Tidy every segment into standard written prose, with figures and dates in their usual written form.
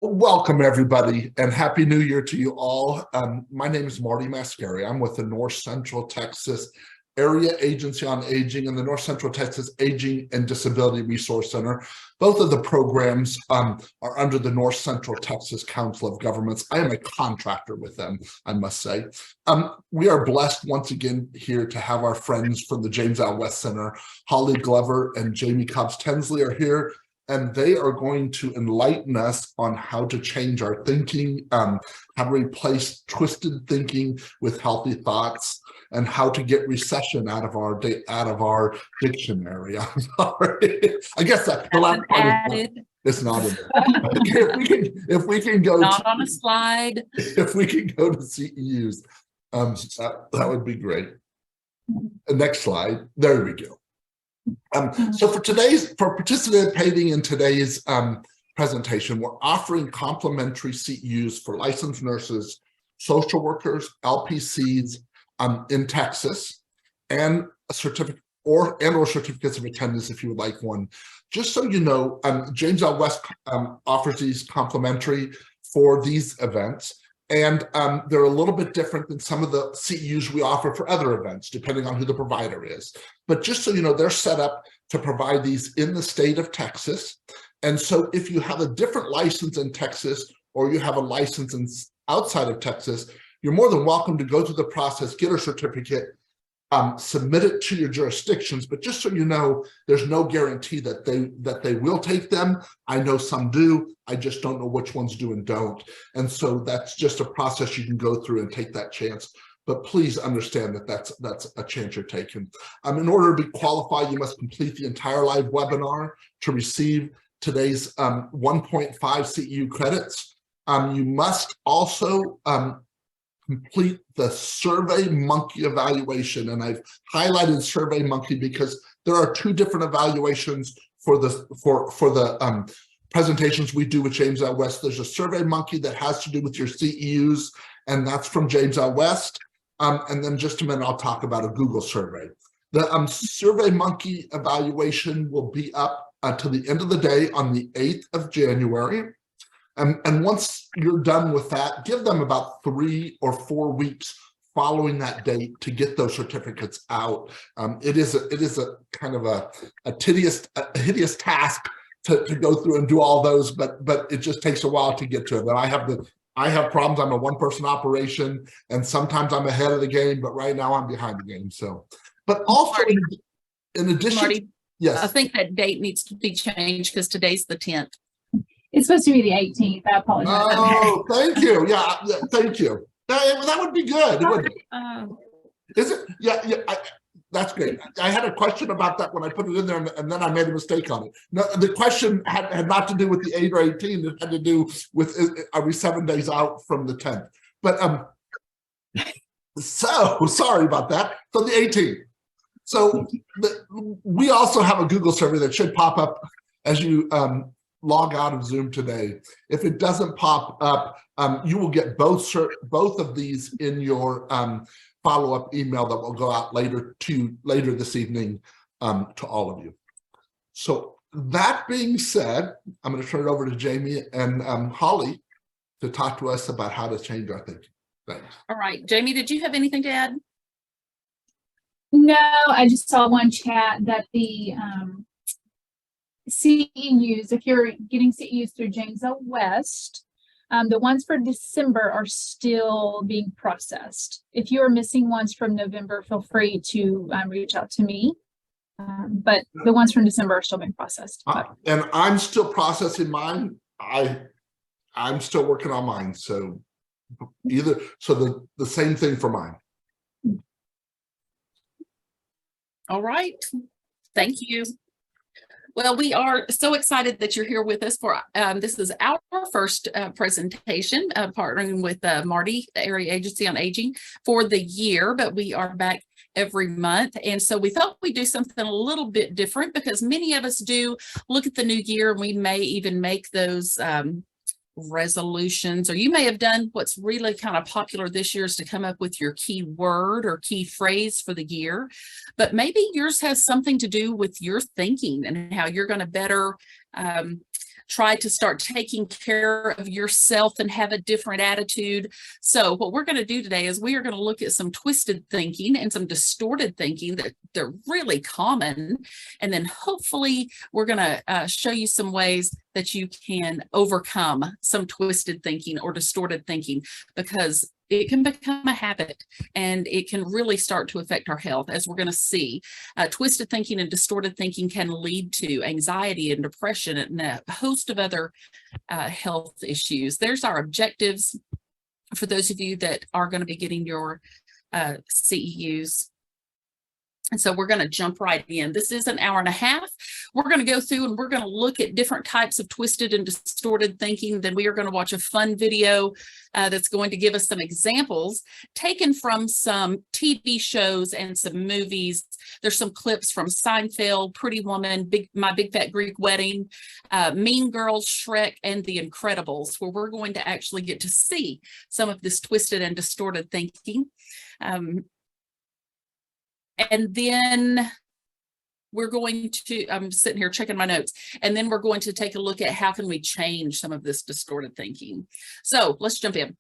Welcome, everybody, and Happy New Year to you all. My name is Marty Mascari. I'm with the North Central Texas Area Agency on Aging and the North Central Texas Aging and Disability Resource Center. Both of the programs are under the North Central Texas Council of Governments. I am a contractor with them, I must say. We are blessed once again here to have our friends from the James L. West Center. Hollie Glover and Jamie Cobb Tensley are here, and they are going to enlighten us on how to change our thinking, how to replace twisted thinking with healthy thoughts, and how to get recession out of our dictionary. I'm sorry. I guess that the last part is not in there. If we can go not on a slide. If we can go to CEUs, that would be great. The next slide. There we go. So for participating in today's presentation, we're offering complimentary CEUs for licensed nurses, social workers, LPCs in Texas, and a certificate or certificates of attendance if you would like one. Just so you know, James L. West offers these complimentary for these events. And they're a little bit different than some of the CEUs we offer for other events, depending on who the provider is. But just so you know, they're set up to provide these in the state of Texas. And so if you have a different license in Texas, or you have a license outside of Texas, you're more than welcome to go through the process, get a certificate, submit it to your jurisdictions. But just so you know, there's no guarantee that they will take them. I know some do. I just don't know which ones do and don't. And so that's just a process you can go through and take that chance. But please understand that that's a chance you're taking. In order to be qualified, you must complete the entire live webinar to receive today's 1.5 CEU credits. You must also complete the Survey Monkey evaluation. And I've highlighted Survey Monkey because there are two different evaluations for the presentations we do with James L. West. There's a Survey Monkey that has to do with your CEUs, and that's from James L. West. And then just a minute, I'll talk about a Google survey. The Survey Monkey evaluation will be up to the end of the day on the 8th of January. And once you're done with that, give them about 3 or 4 weeks following that date to get those certificates out. It is a kind of a hideous task to go through and do all those, but it just takes a while to get to it. And I have problems. I'm a one-person operation, and sometimes I'm ahead of the game, but right now I'm behind the game. So, but also Marty, in addition, Marty, yes, I think that date needs to be changed because today's the 10th. It's supposed to be the 18th. I apologize. Oh, thank you. Yeah, thank you. That would be good. Is it? Yeah. That's great. I had a question about that when I put it in there, and then I made a mistake on it. No, the question had not to do with the 8 or 18. It had to do with, are we 7 days out from the 10th? But so sorry about that. So the 18th. So we also have a Google survey that should pop up as you log out of Zoom today. If it doesn't pop up, you will get both of these in your follow-up email that will go out later this evening to all of you. So that being said, I'm going to turn it over to Jamie and Hollie to talk to us about how to change our thinking. Thanks. All right, Jamie, did you have anything to add? No, I just saw one chat that the CEUs, if you're getting CEUs through James L. West, the ones for December are still being processed. If you are missing ones from November, feel free to reach out to me. But the ones from December are still being processed. And I'm still processing mine. I'm still working on mine. So the same thing for mine. All right. Thank you. Well, we are so excited that you're here with us for this is our first presentation, partnering with Marty, the Area Agency on Aging, for the year, but we are back every month. And so we thought we'd do something a little bit different because many of us do look at the new year, and we may even make those resolutions, or you may have done what's really kind of popular this year is to come up with your key word or key phrase for the year, but maybe yours has something to do with your thinking and how you're going to better try to start taking care of yourself and have a different attitude. So what we're going to do today is we are going to look at some twisted thinking and some distorted thinking that they're really common. And then hopefully we're going to show you some ways that you can overcome some twisted thinking or distorted thinking, because it can become a habit and it can really start to affect our health, as we're going to see. Twisted thinking and distorted thinking can lead to anxiety and depression and a host of other health issues. There's our objectives for those of you that are going to be getting your CEUs. And so we're going to jump right in. This is an hour and a half. We're going to go through and we're going to look at different types of twisted and distorted thinking. Then we are going to watch a fun video that's going to give us some examples taken from some TV shows and some movies. There's some clips from Seinfeld, Pretty Woman, My Big Fat Greek Wedding, Mean Girls, Shrek, and The Incredibles, where we're going to actually get to see some of this twisted and distorted thinking. And then we're going to, I'm sitting here checking my notes, and then we're going to take a look at how can we change some of this distorted thinking. So let's jump in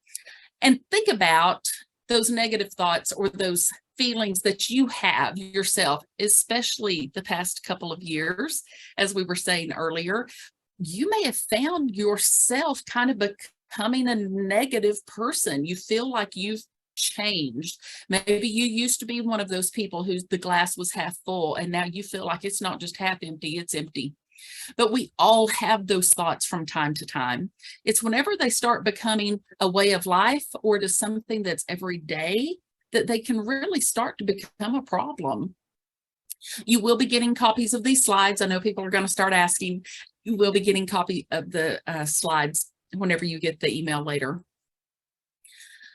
and think about those negative thoughts or those feelings that you have yourself, especially the past couple of years. As we were saying earlier, you may have found yourself kind of becoming a negative person. You feel like you've changed. Maybe you used to be one of those people whose the glass was half full, and now you feel like it's not just half empty, it's empty. But we all have those thoughts from time to time. It's whenever they start becoming a way of life or it is something that's every day that they can really start to become a problem. You will be getting copies of these slides. I know people are going to start asking. You will be getting a copy of the slides whenever you get the email later.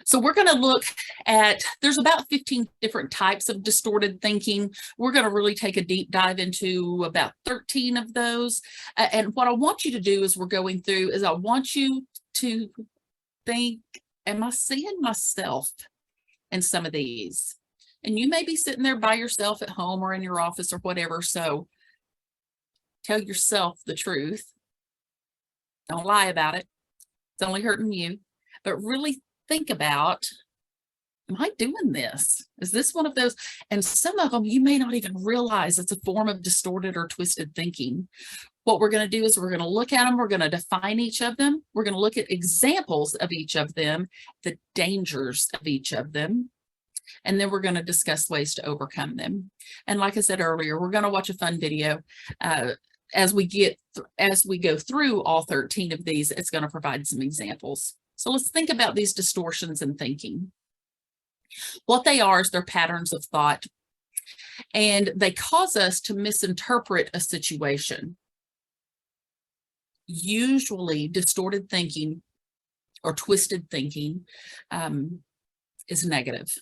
So we're going to look at, there's about 15 different types of distorted thinking. We're going to really take a deep dive into about 13 of those. And what I want you to do as we're going through is I want you to think, am I seeing myself in some of these? And you may be sitting there by yourself at home or in your office or whatever. So tell yourself the truth. Don't lie about it. It's only hurting you. But really think about, am I doing this? Is this one of those? And some of them you may not even realize it's a form of distorted or twisted thinking. What we're going to do is we're going to look at them. We're going to define each of them. We're going to look at examples of each of them, the dangers of each of them. And then we're going to discuss ways to overcome them. And like I said earlier, we're going to watch a fun video. As we go through all 13 of these, it's going to provide some examples. So let's think about these distortions in thinking. What they are is they're patterns of thought, and they cause us to misinterpret a situation. Usually distorted thinking or twisted thinking is negative.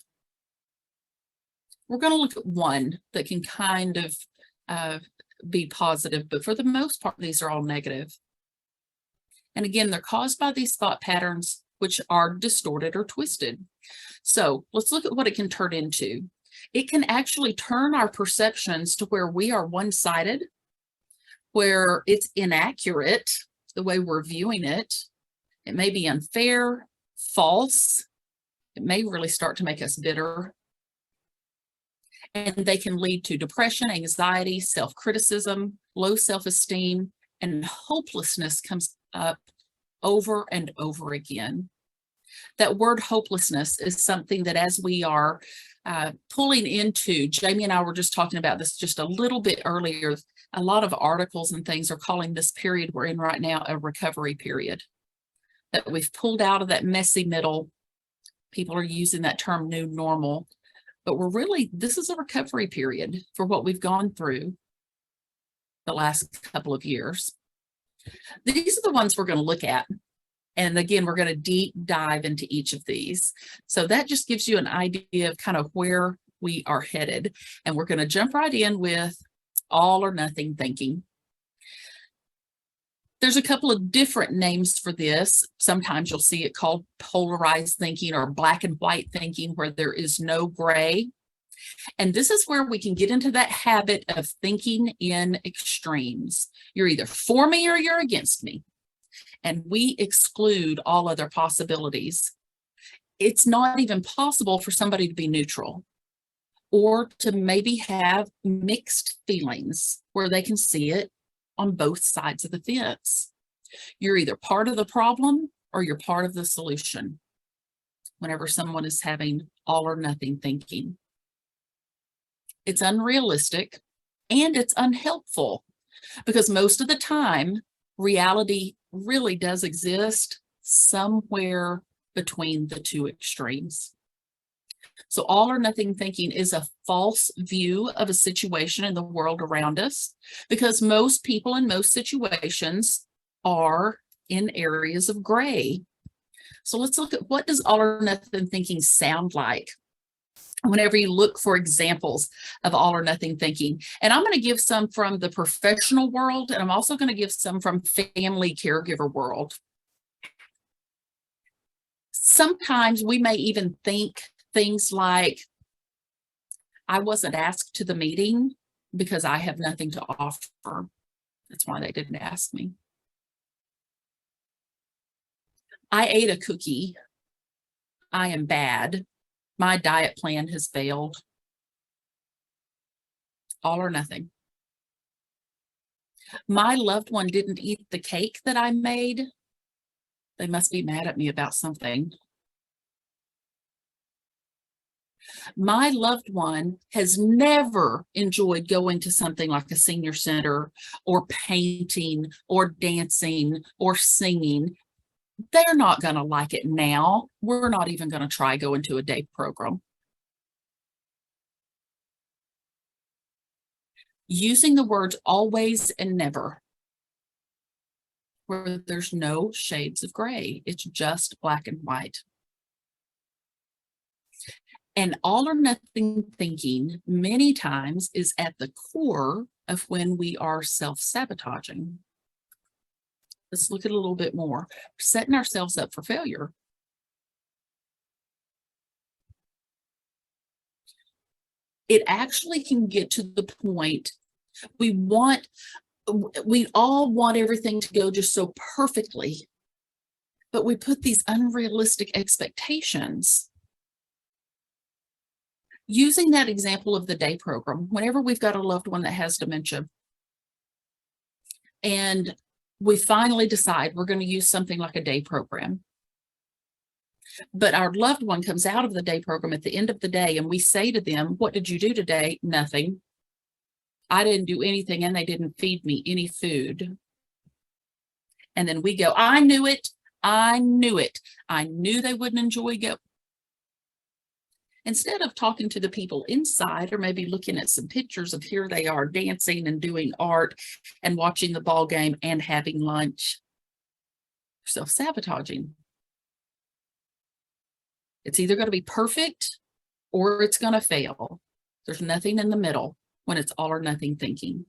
We're going to look at one that can kind of be positive, but for the most part, these are all negative. And again, they're caused by these thought patterns, which are distorted or twisted. So let's look at what it can turn into. It can actually turn our perceptions to where we are one-sided, where it's inaccurate, the way we're viewing it. It may be unfair, false. It may really start to make us bitter. And they can lead to depression, anxiety, self-criticism, low self-esteem, and hopelessness comes up over and over again. That word hopelessness is something that as we are pulling into, Jamie and I were just talking about this just a little bit earlier, a lot of articles and things are calling this period we're in right now a recovery period. That we've pulled out of that messy middle. People are using that term new normal, but this is a recovery period for what we've gone through the last couple of years. These are the ones we're going to look at. And again, we're going to deep dive into each of these. So that just gives you an idea of kind of where we are headed. And we're going to jump right in with all or nothing thinking. There's a couple of different names for this. Sometimes you'll see it called polarized thinking or black and white thinking, where there is no gray. And this is where we can get into that habit of thinking in extremes. You're either for me or you're against me. And we exclude all other possibilities. It's not even possible for somebody to be neutral or to maybe have mixed feelings where they can see it on both sides of the fence. You're either part of the problem or you're part of the solution whenever someone is having all or nothing thinking. It's unrealistic and it's unhelpful because most of the time, reality really does exist somewhere between the two extremes. So all or nothing thinking is a false view of a situation in the world around us because most people in most situations are in areas of gray. So let's look at what does all or nothing thinking sound like whenever you look for examples of all or nothing thinking. And I'm going to give some from the professional world, and I'm also going to give some from family caregiver world. Sometimes we may even think things like, I wasn't asked to the meeting because I have nothing to offer. That's why they didn't ask me. I ate a cookie. I am bad. My diet plan has failed. All or nothing. My loved one didn't eat the cake that I made. They must be mad at me about something. My loved one has never enjoyed going to something like a senior center or painting or dancing or singing. They're not going to like it now. We're not even going to try going to a day program. Using the words always and never, where there's no shades of gray. It's just black and white. And all or nothing thinking many times is at the core of when we are self-sabotaging. Let's look at it a little bit more. Setting ourselves up for failure. It actually can get to the point we all want everything to go just so perfectly, but we put these unrealistic expectations. Using that example of the day program, whenever we've got a loved one that has dementia, and we finally decide we're going to use something like a day program, but our loved one comes out of the day program at the end of the day and we say to them, what did you do today? Nothing. I didn't do anything and they didn't feed me any food. And then we go, I knew it. I knew it. I knew they wouldn't enjoy it. Instead of talking to the people inside or maybe looking at some pictures of here they are dancing and doing art and watching the ball game and having lunch, self-sabotaging. It's either going to be perfect or it's going to fail. There's nothing in the middle when it's all or nothing thinking.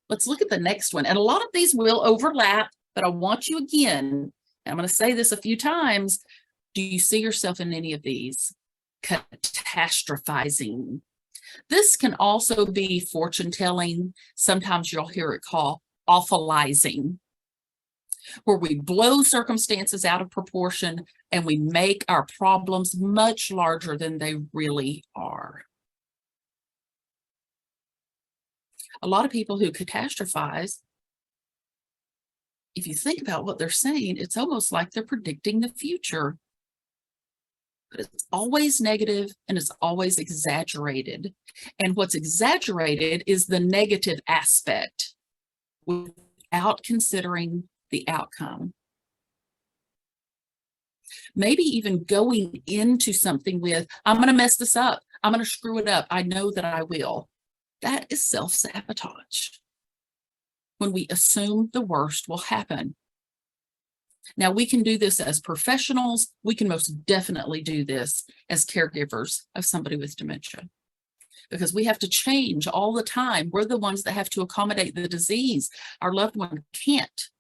Let's look at the next one. And a lot of these will overlap, but I want you again, I'm going to say this a few times. Do you see yourself in any of these? Catastrophizing. This can also be fortune telling. Sometimes you'll hear it called awfulizing, where we blow circumstances out of proportion and we make our problems much larger than they really are. A lot of people who catastrophize, if you think about what they're saying, it's almost like they're predicting the future. But it's always negative and it's always exaggerated. And what's exaggerated is the negative aspect without considering the outcome. Maybe even going into something with, I'm going to mess this up. I'm going to screw it up. I know that I will. That is self-sabotage. When we assume the worst will happen. Now, we can do this as professionals. We can most definitely do this as caregivers of somebody with dementia, because we have to change all the time. We're the ones that have to accommodate the disease. Our loved one can't.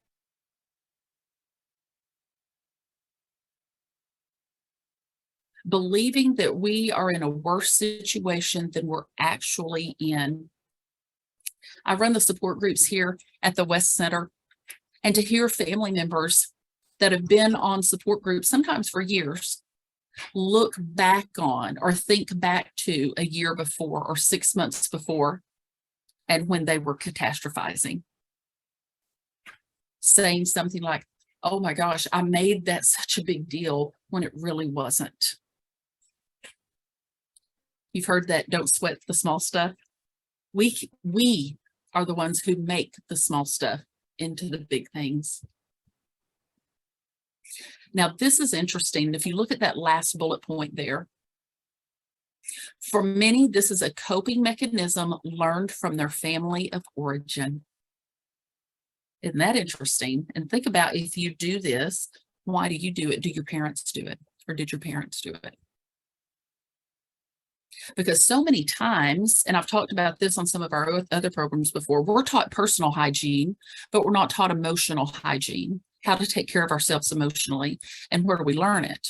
believing that we are in a worse situation than we're actually in. I run the support groups here at the West Center, and to hear family members that have been on support groups, sometimes for years, look back on or think back to a year before or 6 months before, and when they were catastrophizing, saying something like, oh my gosh, I made that such a big deal when it really wasn't. You've heard that, don't sweat the small stuff. We are the ones who make the small stuff into the big things. Now, this is interesting. If you look at that last bullet point there, for many, this is a coping mechanism learned from their family of origin. Isn't that interesting? And think about, if you do this, why do you do it? Do your parents do it? Or did your parents do it? Because so many times, and I've talked about this on some of our other programs before, we're taught personal hygiene, but we're not taught emotional hygiene, how to take care of ourselves emotionally. And where do we learn it?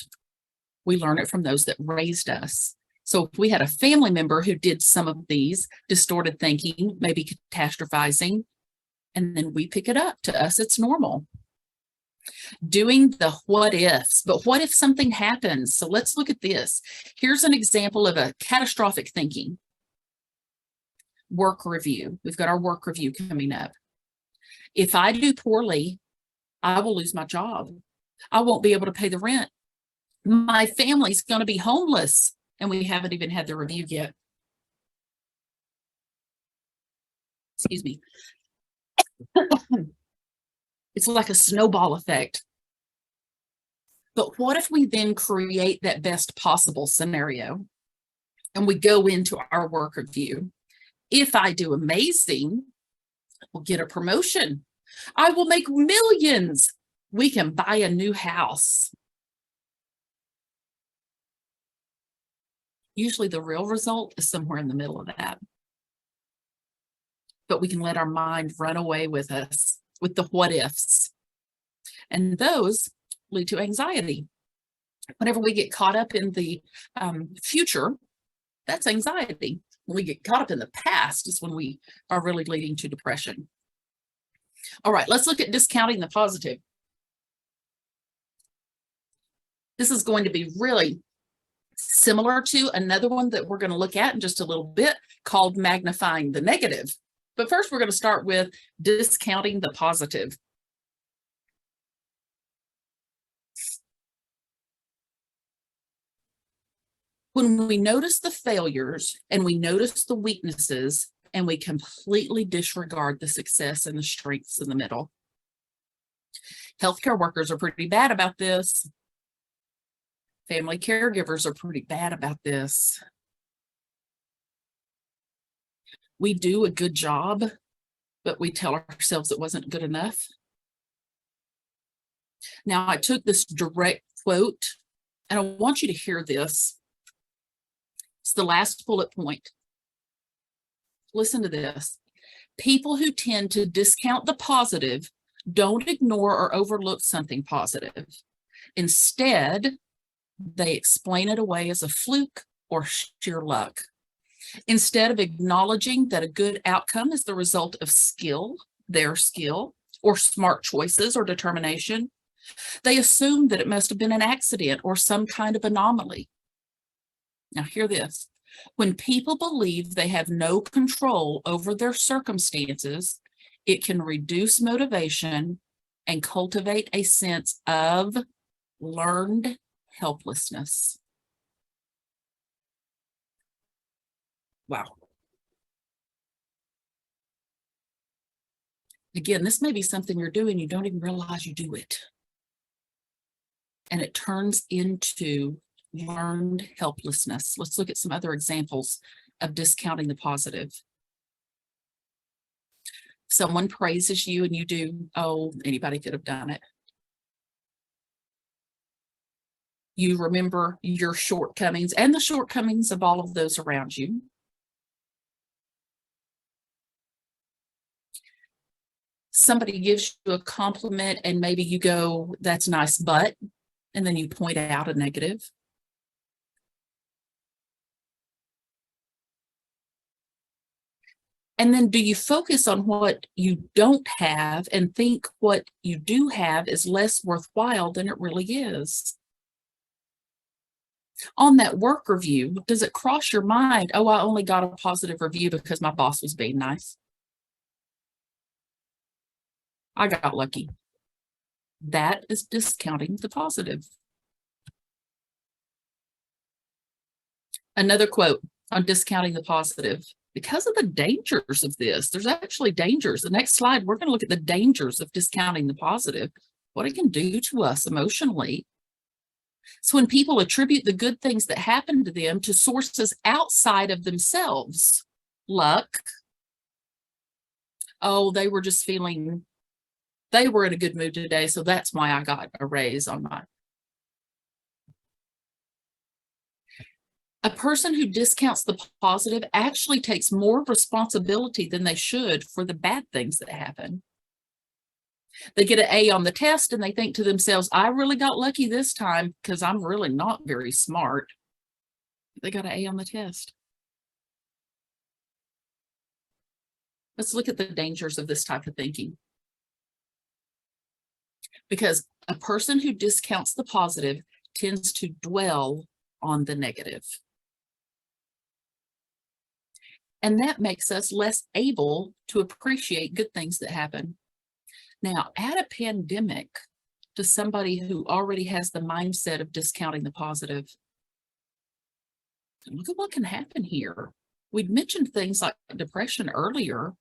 We learn it from those that raised us. So if we had a family member who did some of these distorted thinking, maybe catastrophizing, and then we pick it up, to us, it's normal. Doing the what ifs, but what if something happens? So let's look at this. Here's an example of a catastrophic thinking. Work review. We've got our work review coming up. If I do poorly, I will lose my job. I won't be able to pay the rent. My family's going to be homeless, and we haven't even had the review yet. Excuse me. It's like a snowball effect. But what if we then create that best possible scenario and we go into our work review? If I do amazing, we'll get a promotion. I will make millions. We can buy a new house. Usually the real result is somewhere in the middle of that. But we can let our mind run away with us, with the what ifs. And those lead to anxiety. Whenever we get caught up in the future, that's anxiety. When we get caught up in the past is when we are really leading to depression. All right, let's look at discounting the positive. This is going to be really similar to another one that we're going to look at in just a little bit, called magnifying the negative. But first, we're going to start with discounting the positive. When we notice the failures and we notice the weaknesses and we completely disregard the success and the strengths in the middle. Healthcare workers are pretty bad about this. Family caregivers are pretty bad about this. We do a good job, but we tell ourselves it wasn't good enough. Now, I took this direct quote, and I want you to hear this. It's the last bullet point. Listen to this. People who tend to discount the positive don't ignore or overlook something positive. Instead, they explain it away as a fluke or sheer luck. Instead of acknowledging that a good outcome is the result of skill, their skill, or smart choices or determination, they assume that it must have been an accident or some kind of anomaly. Now, hear this. When people believe they have no control over their circumstances, it can reduce motivation and cultivate a sense of learned helplessness. Wow. Again, this may be something you're doing, you don't even realize you do it. And it turns into learned helplessness. Let's look at some other examples of discounting the positive. Someone praises you and you do, oh, anybody could have done it. You remember your shortcomings and the shortcomings of all of those around you. Somebody gives you a compliment and maybe you go, that's nice, but, and then you point out a negative. And then do you focus on what you don't have and think what you do have is less worthwhile than it really is? On that work review, does it cross your mind, oh, I only got a positive review because my boss was being nice? I got lucky. That is discounting the positive. Another quote on discounting the positive. Because of the dangers of this, there's actually dangers. The next slide, we're going to look at the dangers of discounting the positive, what it can do to us emotionally. So when people attribute the good things that happen to them to sources outside of themselves, luck, oh, they were just feeling, they were in a good mood today, so that's why I got a raise on my. A person who discounts the positive actually takes more responsibility than they should for the bad things that happen. They get an A on the test and they think to themselves, I really got lucky this time because I'm really not very smart. They got an A on the test. Let's look at the dangers of this type of thinking. Because a person who discounts the positive tends to dwell on the negative. And that makes us less able to appreciate good things that happen. Now, add a pandemic to somebody who already has the mindset of discounting the positive. Look at what can happen here. We'd mentioned things like depression earlier,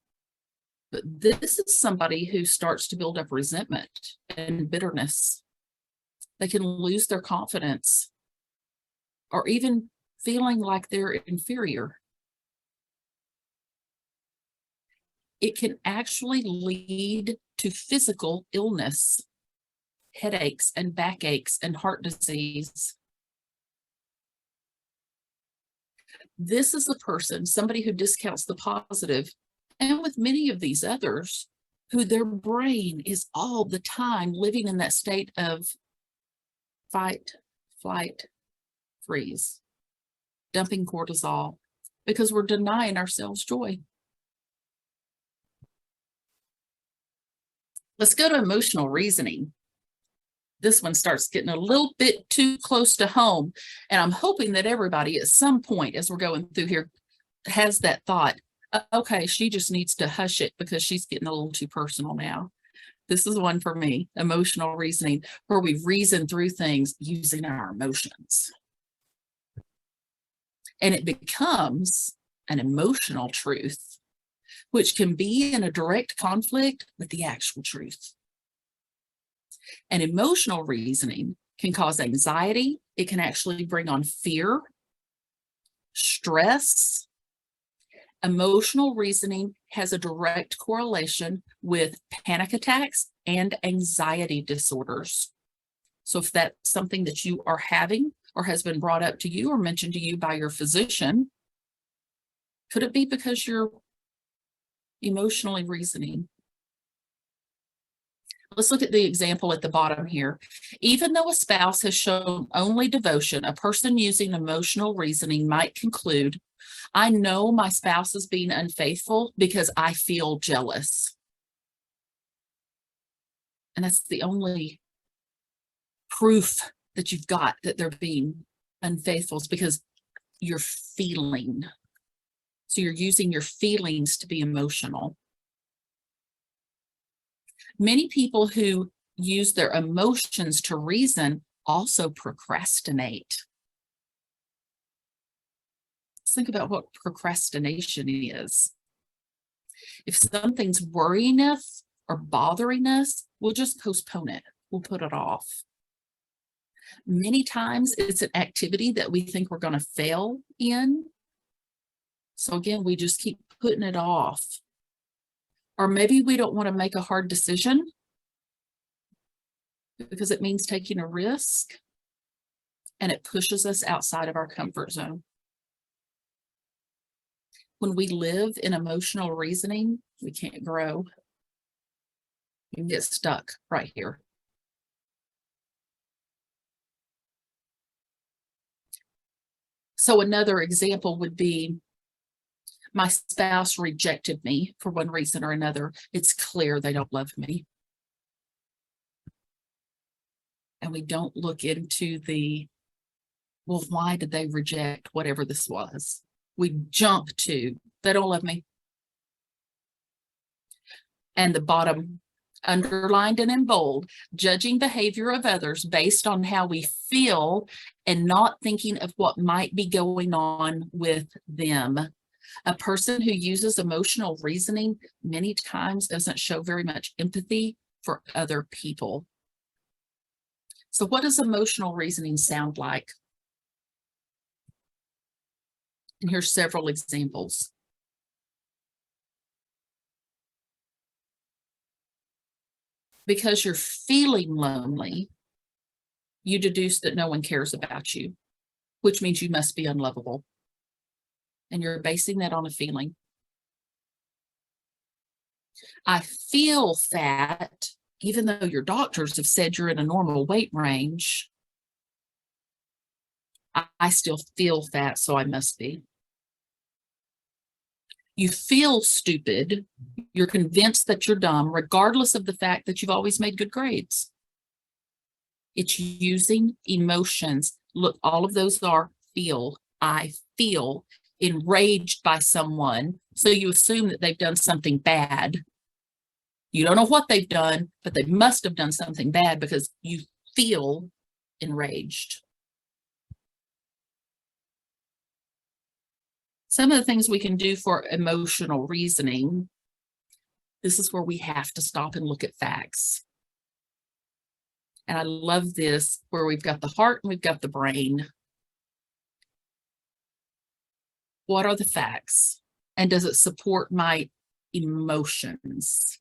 but this is somebody who starts to build up resentment and bitterness. They can lose their confidence or even feeling like they're inferior. It can actually lead to physical illness, headaches and backaches and heart disease. This is the person, somebody who discounts the positive, and with many of these others, who their brain is all the time living in that state of fight, flight, freeze, dumping cortisol, because we're denying ourselves joy. Let's go to emotional reasoning. This one starts getting a little bit too close to home. And I'm hoping that everybody at some point as we're going through here has that thought, okay, she just needs to hush it because she's getting a little too personal now. This is one for me, emotional reasoning, where we reason through things using our emotions. And it becomes an emotional truth, which can be in a direct conflict with the actual truth. And emotional reasoning can cause anxiety. It can actually bring on fear, stress. Emotional reasoning has a direct correlation with panic attacks and anxiety disorders. So if that's something that you are having or has been brought up to you or mentioned to you by your physician, could it be because you're emotionally reasoning? Let's look at the example at the bottom here. Even though a spouse has shown only devotion, a person using emotional reasoning might conclude, I know my spouse is being unfaithful because I feel jealous. And that's the only proof that you've got that they're being unfaithful, is because you're feeling. So you're using your feelings to be emotional. Many people who use their emotions to reason also procrastinate. Let's think about what procrastination is. If something's worrying us or bothering us, we'll just postpone it. We'll put it off. Many times it's an activity that we think we're going to fail in. So again, we just keep putting it off. Or maybe we don't want to make a hard decision because it means taking a risk and it pushes us outside of our comfort zone. When we live in emotional reasoning, we can't grow. We can get stuck right here. So another example would be My spouse rejected me for one reason or another. It's clear they don't love me. And we don't look into the, well, why did they reject whatever this was? We jump to, they don't love me. And the bottom, underlined and in bold, judging behavior of others based on how we feel and not thinking of what might be going on with them. A person who uses emotional reasoning many times doesn't show very much empathy for other people. So what does emotional reasoning sound like? And here's several examples. Because you're feeling lonely, you deduce that no one cares about you, which means you must be unlovable. And you're basing that on a feeling. I feel fat, even though your doctors have said you're in a normal weight range. I still feel fat, so I must be. You feel stupid. You're convinced that you're dumb, regardless of the fact that you've always made good grades. It's using emotions. Look, all of those are feel. I feel enraged by someone. So you assume that they've done something bad. You don't know what they've done, but they must have done something bad because you feel enraged. Some of the things we can do for emotional reasoning, this is where we have to stop and look at facts. And I love this, where we've got the heart and we've got the brain. What are the facts? And does it support my emotions?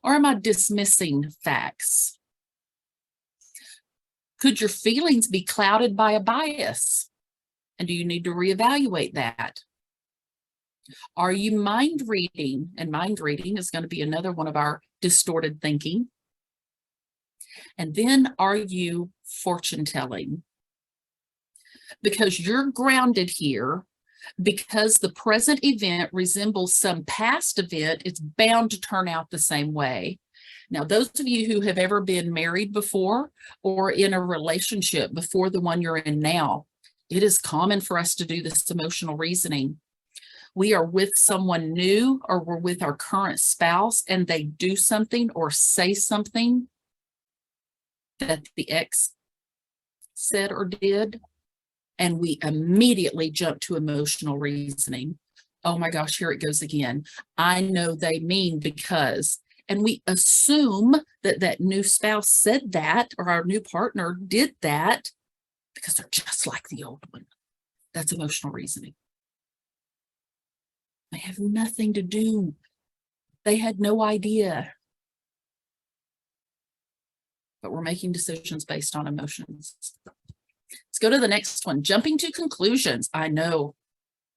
Or am I dismissing facts? Could your feelings be clouded by a bias? And do you need to reevaluate that? Are you mind reading? And mind reading is going to be another one of our distorted thinking. And then are you fortune telling? Because you're grounded here, because the present event resembles some past event, it's bound to turn out the same way. Now, those of you who have ever been married before or in a relationship before the one you're in now, it is common for us to do this emotional reasoning. We are with someone new or we're with our current spouse and they do something or say something that the ex said or did, and we immediately jump to emotional reasoning. Oh my gosh, here it goes again. I know they mean because, and we assume that that new spouse said that or our new partner did that because they're just like the old one. That's emotional reasoning. They have nothing to do. They had no idea. But we're making decisions based on emotions. Let's go to the next one. Jumping to conclusions. I know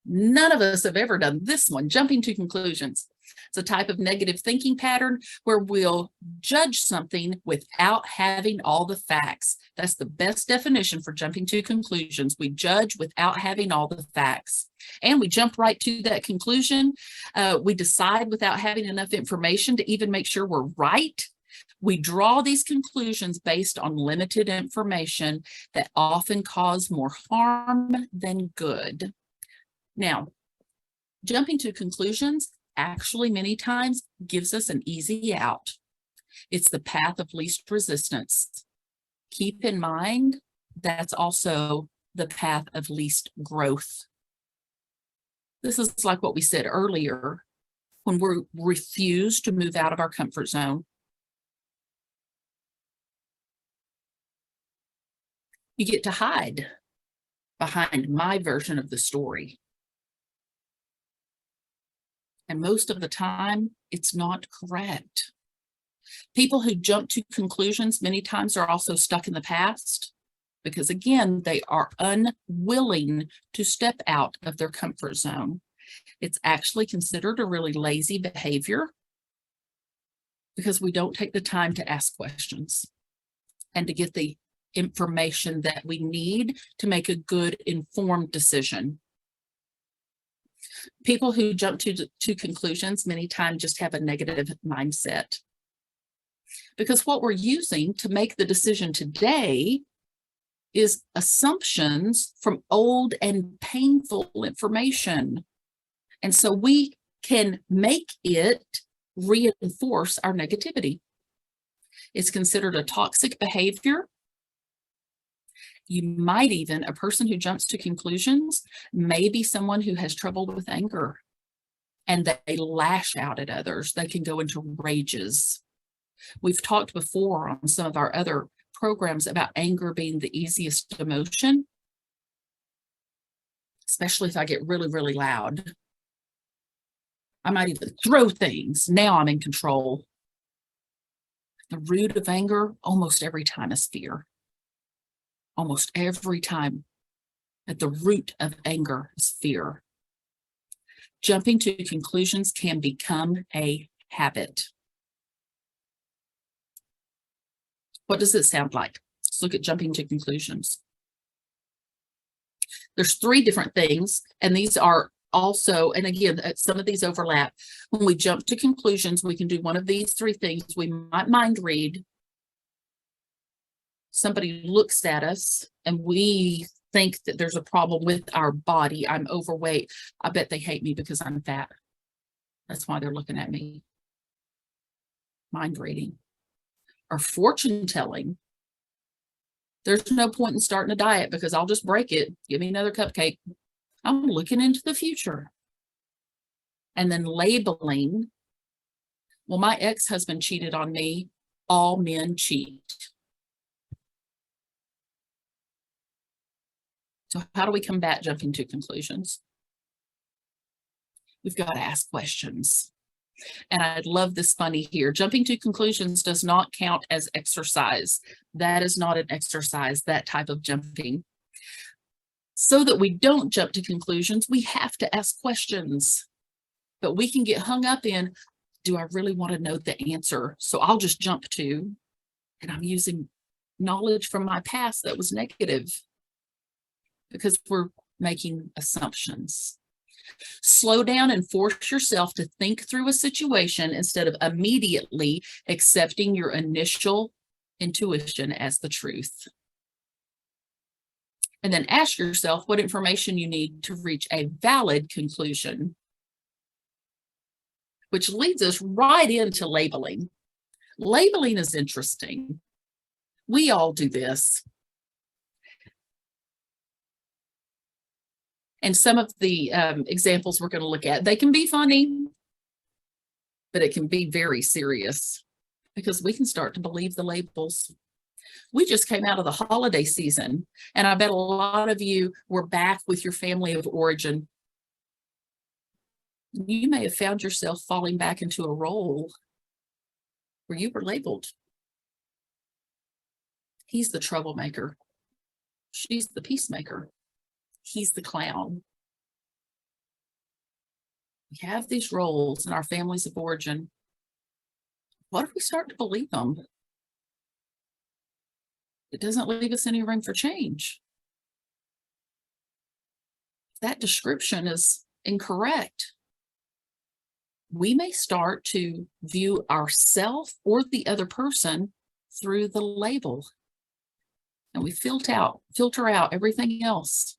none of us have ever done this one, jumping to conclusions. It's a type of negative thinking pattern where we'll judge something without having all the facts. That's the best definition for jumping to conclusions. We judge without having all the facts. And we jump right to that conclusion. We decide without having enough information to even make sure we're right. We draw these conclusions based on limited information that often cause more harm than good. Now, jumping to conclusions actually many times gives us an easy out. It's the path of least resistance. Keep in mind, that's also the path of least growth. This is like what we said earlier, when we refuse to move out of our comfort zone. You get to hide behind my version of the story. And most of the time, it's not correct. People who jump to conclusions many times are also stuck in the past because, again, they are unwilling to step out of their comfort zone. It's actually considered a really lazy behavior because we don't take the time to ask questions and to get the information that we need to make a good informed decision. People who jump to conclusions many times just have a negative mindset. Because what we're using to make the decision today is assumptions from old and painful information. And so we can make it reinforce our negativity. It's considered a toxic behavior. You might even, a person who jumps to conclusions may be someone who has trouble with anger, and they lash out at others. They can go into rages. We've talked before on some of our other programs about anger being the easiest emotion, especially if I get really, really loud. I might even throw things. Now I'm in control. The root of anger almost every time is fear. Almost every time at the root of anger is fear. Jumping to conclusions can become a habit. What does it sound like? Let's look at jumping to conclusions. There's 3 different things, and these are also, and again, some of these overlap. When we jump to conclusions, we can do one of these 3 things. We might mind read. Somebody looks at us and we think that there's a problem with our body. I'm overweight. I bet they hate me because I'm fat. That's why they're looking at me. Mind reading. Or fortune telling. There's no point in starting a diet because I'll just break it. Give me another cupcake. I'm looking into the future. And then labeling. Well, my ex-husband cheated on me. All men cheat. So how do we combat jumping to conclusions? We've got to ask questions. And I love this funny here. Jumping to conclusions does not count as exercise. That is not an exercise, that type of jumping. So that we don't jump to conclusions, we have to ask questions. But we can get hung up in, do I really want to know the answer? So I'll just jump to, and I'm using knowledge from my past that was negative because we're making assumptions. Slow down and force yourself to think through a situation instead of immediately accepting your initial intuition as the truth. And then ask yourself what information you need to reach a valid conclusion, which leads us right into labeling. Labeling is interesting. We all do this. And some of the examples we're going to look at, they can be funny, but it can be very serious because we can start to believe the labels. We just came out of the holiday season, and I bet a lot of you were back with your family of origin. You may have found yourself falling back into a role where you were labeled. He's the troublemaker. She's the peacemaker. He's the clown. We have these roles in our families of origin. What if we start to believe them? It doesn't leave us any room for change. That description is incorrect. We may start to view ourselves or the other person through the label. And we filter out everything else.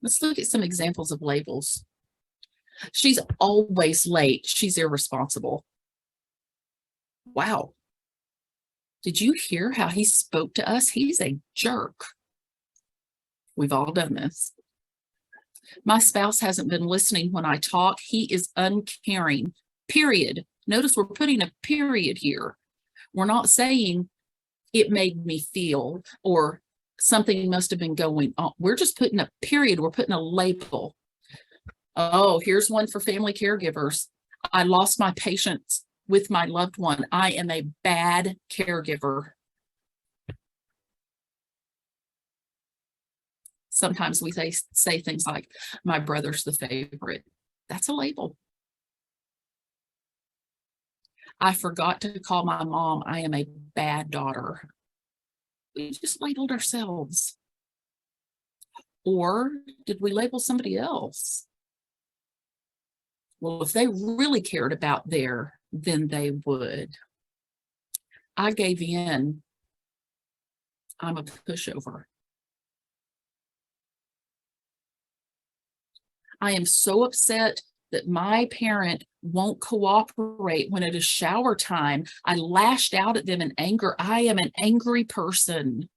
Let's look at some examples of labels. She's always late. She's irresponsible. Wow. Did you hear how he spoke to us? He's a jerk. We've all done this. My spouse hasn't been listening when I talk. He is uncaring, period. Notice we're putting a period here. We're not saying it made me feel or something must have been going on. We're just putting a period. We're putting a label. Oh, here's one for family caregivers. I lost my patience with my loved one. I am a bad caregiver. Sometimes we say things like, my brother's the favorite. That's a label. I forgot to call my mom. I am a bad daughter. We just labeled ourselves. Or did we label somebody else? Well, if they really cared about there, then they would. I gave in. I'm a pushover. I am so upset that my parent won't cooperate when it is shower time. I lashed out at them in anger. I am an angry person.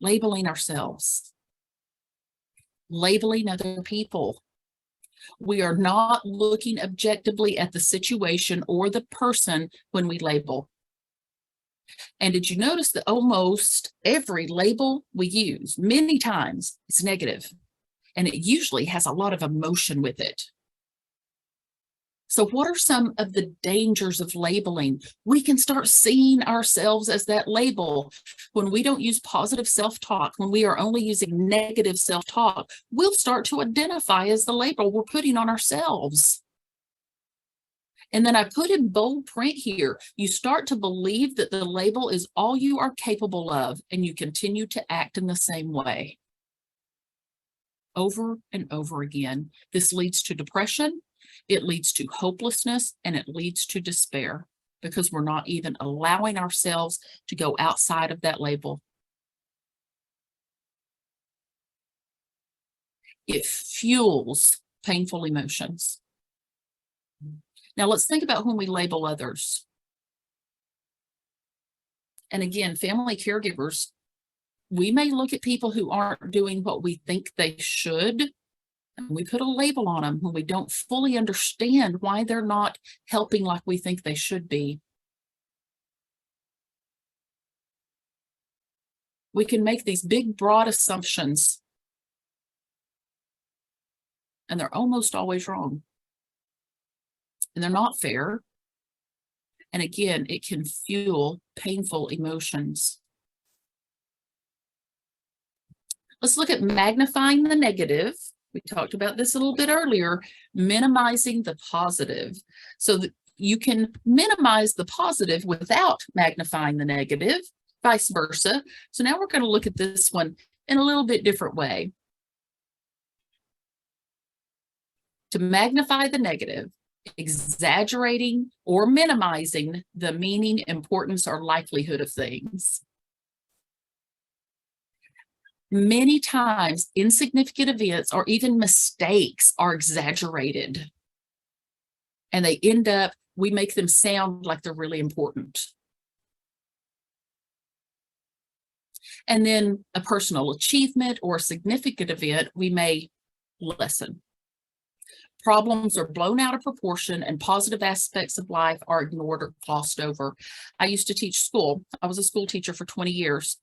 Labeling ourselves, labeling other people. We are not looking objectively at the situation or the person when we label. And did you notice that almost every label we use many times is negative, and it usually has a lot of emotion with it? So what are some of the dangers of labeling? We can start seeing ourselves as that label. When we don't use positive self-talk, when we are only using negative self-talk, we'll start to identify as the label we're putting on ourselves. And then I put in bold print here, you start to believe that the label is all you are capable of, and you continue to act in the same way. Over and over again. This leads to depression. It leads to hopelessness, and it leads to despair because we're not even allowing ourselves to go outside of that label. It fuels painful emotions. Now let's think about when we label others. And again, family caregivers, we may look at people who aren't doing what we think they should, and we put a label on them when we don't fully understand why they're not helping like we think they should be. We can make these big, broad assumptions, and they're almost always wrong. And they're not fair. And again, it can fuel painful emotions. Let's look at magnifying the negative. We talked about this a little bit earlier, minimizing the positive. So that you can minimize the positive without magnifying the negative, vice versa. So now we're going to look at this one in a little bit different way. To magnify the negative, exaggerating or minimizing the meaning, importance, or likelihood of things. Many times, insignificant events or even mistakes are exaggerated. And they end up, we make them sound like they're really important. And then a personal achievement or a significant event, we may lessen. Problems are blown out of proportion and positive aspects of life are ignored or glossed over. I used to teach school. I was a school teacher for 20 years.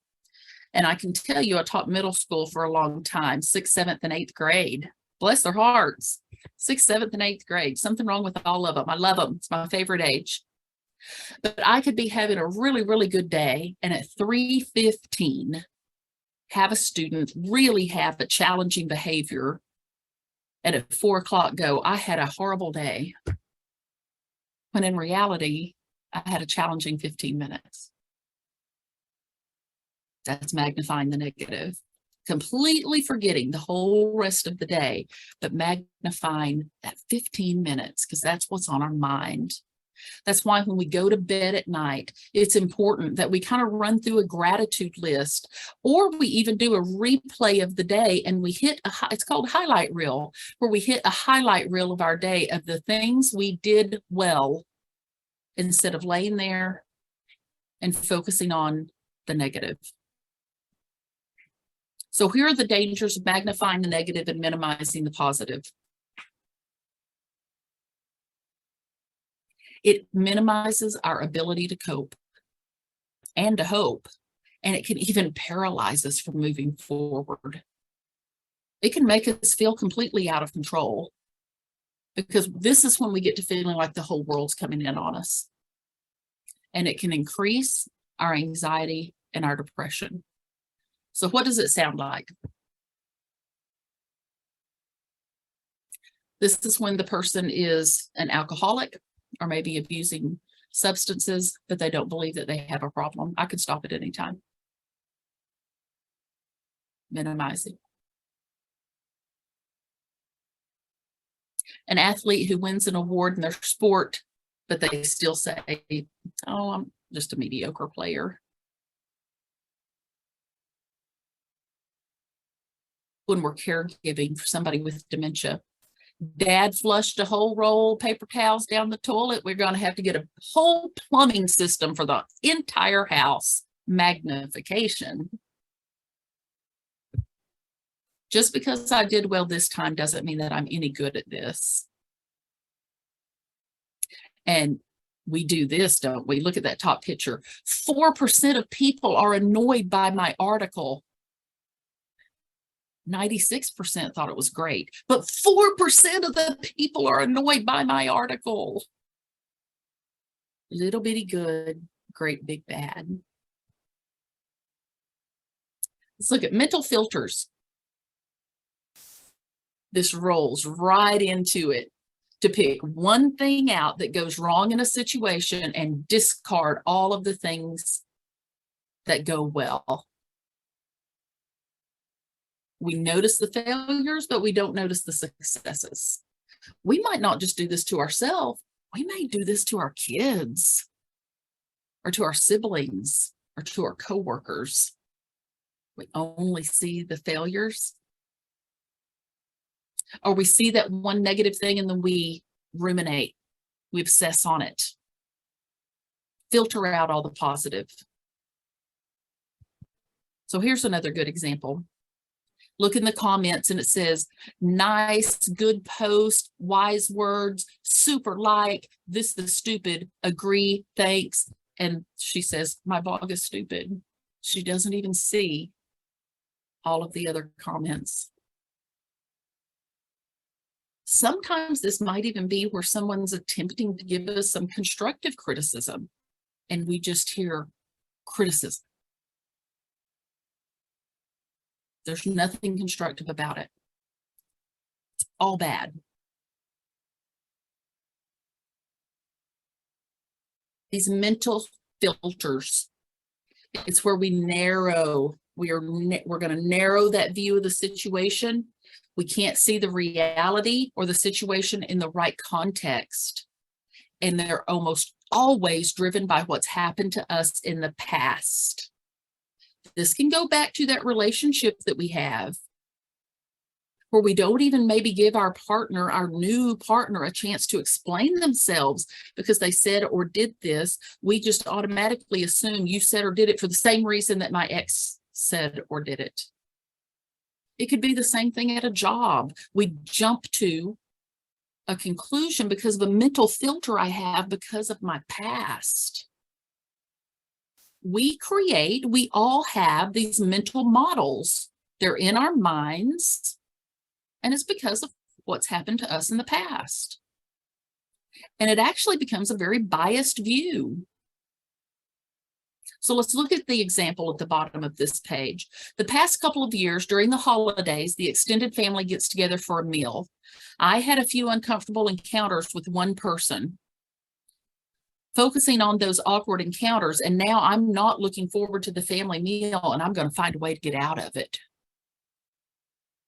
And I can tell you, I taught middle school for a long time, 6th, 7th, and 8th grade. Bless their hearts. 6th, 7th, and 8th grade. Something wrong with all of them. I love them. It's my favorite age. But I could be having a really, really good day, and at 3:15, have a student really have a challenging behavior, and at 4 o'clock go, I had a horrible day. When in reality, I had a challenging 15 minutes. That's magnifying the negative, completely forgetting the whole rest of the day, but magnifying that 15 minutes because that's what's on our mind. That's why when we go to bed at night, it's important that we kind of run through a gratitude list, or we even do a replay of the day and we hit it's called highlight reel, where we hit a highlight reel of our day of the things we did well instead of laying there and focusing on the negative. So here are the dangers of magnifying the negative and minimizing the positive. It minimizes our ability to cope and to hope, and it can even paralyze us from moving forward. It can make us feel completely out of control because this is when we get to feeling like the whole world's coming in on us. And it can increase our anxiety and our depression. So what does it sound like? This is when the person is an alcoholic or maybe abusing substances, but they don't believe that they have a problem. I could stop at any time. minimizing. An athlete who wins an award in their sport, but they still say, oh, I'm just a mediocre player. When we're caregiving for somebody with dementia, Dad flushed a whole roll of paper towels down the toilet. We're going to have to get a whole plumbing system for the entire house. Magnification. Just because I did well this time doesn't mean that I'm any good at this. And we do this, don't we? Look at that top picture. 4% of people are annoyed by my article. 96% thought it was great, but 4% of the people are annoyed by my article. Little bitty good, great big bad. Let's look at mental filters. This rolls right into it, to pick one thing out that goes wrong in a situation and discard all of the things that go well. We notice the failures, but we don't notice the successes. We might not just do this to ourselves. We may do this to our kids or to our siblings or to our coworkers. We only see the failures. Or we see that one negative thing and then we ruminate. We obsess on it. Filter out all the positive. So here's another good example. Look in the comments and it says, nice, good post, wise words, super like, this is stupid, agree, thanks. And she says, my blog is stupid. She doesn't even see all of the other comments. Sometimes this might even be where someone's attempting to give us some constructive criticism and we just hear criticism. There's nothing constructive about it. It's all bad. These mental filters, it's where we narrow, we're going to narrow that view of the situation. We can't see the reality or the situation in the right context. And they're almost always driven by what's happened to us in the past. This can go back to that relationship that we have, where we don't even maybe give our partner, our new partner, a chance to explain themselves because they said or did this. We just automatically assume you said or did it for the same reason that my ex said or did it. It could be the same thing at a job. We jump to a conclusion because of a mental filter I have because of my past. We all have these mental models. They're in our minds, and it's because of what's happened to us in the past. And it actually becomes a very biased view. So let's look at the example at the bottom of this page. The past couple of years during the holidays, the extended family gets together for a meal. I had a few uncomfortable encounters with one person, focusing on those awkward encounters. And now I'm not looking forward to the family meal and I'm going to find a way to get out of it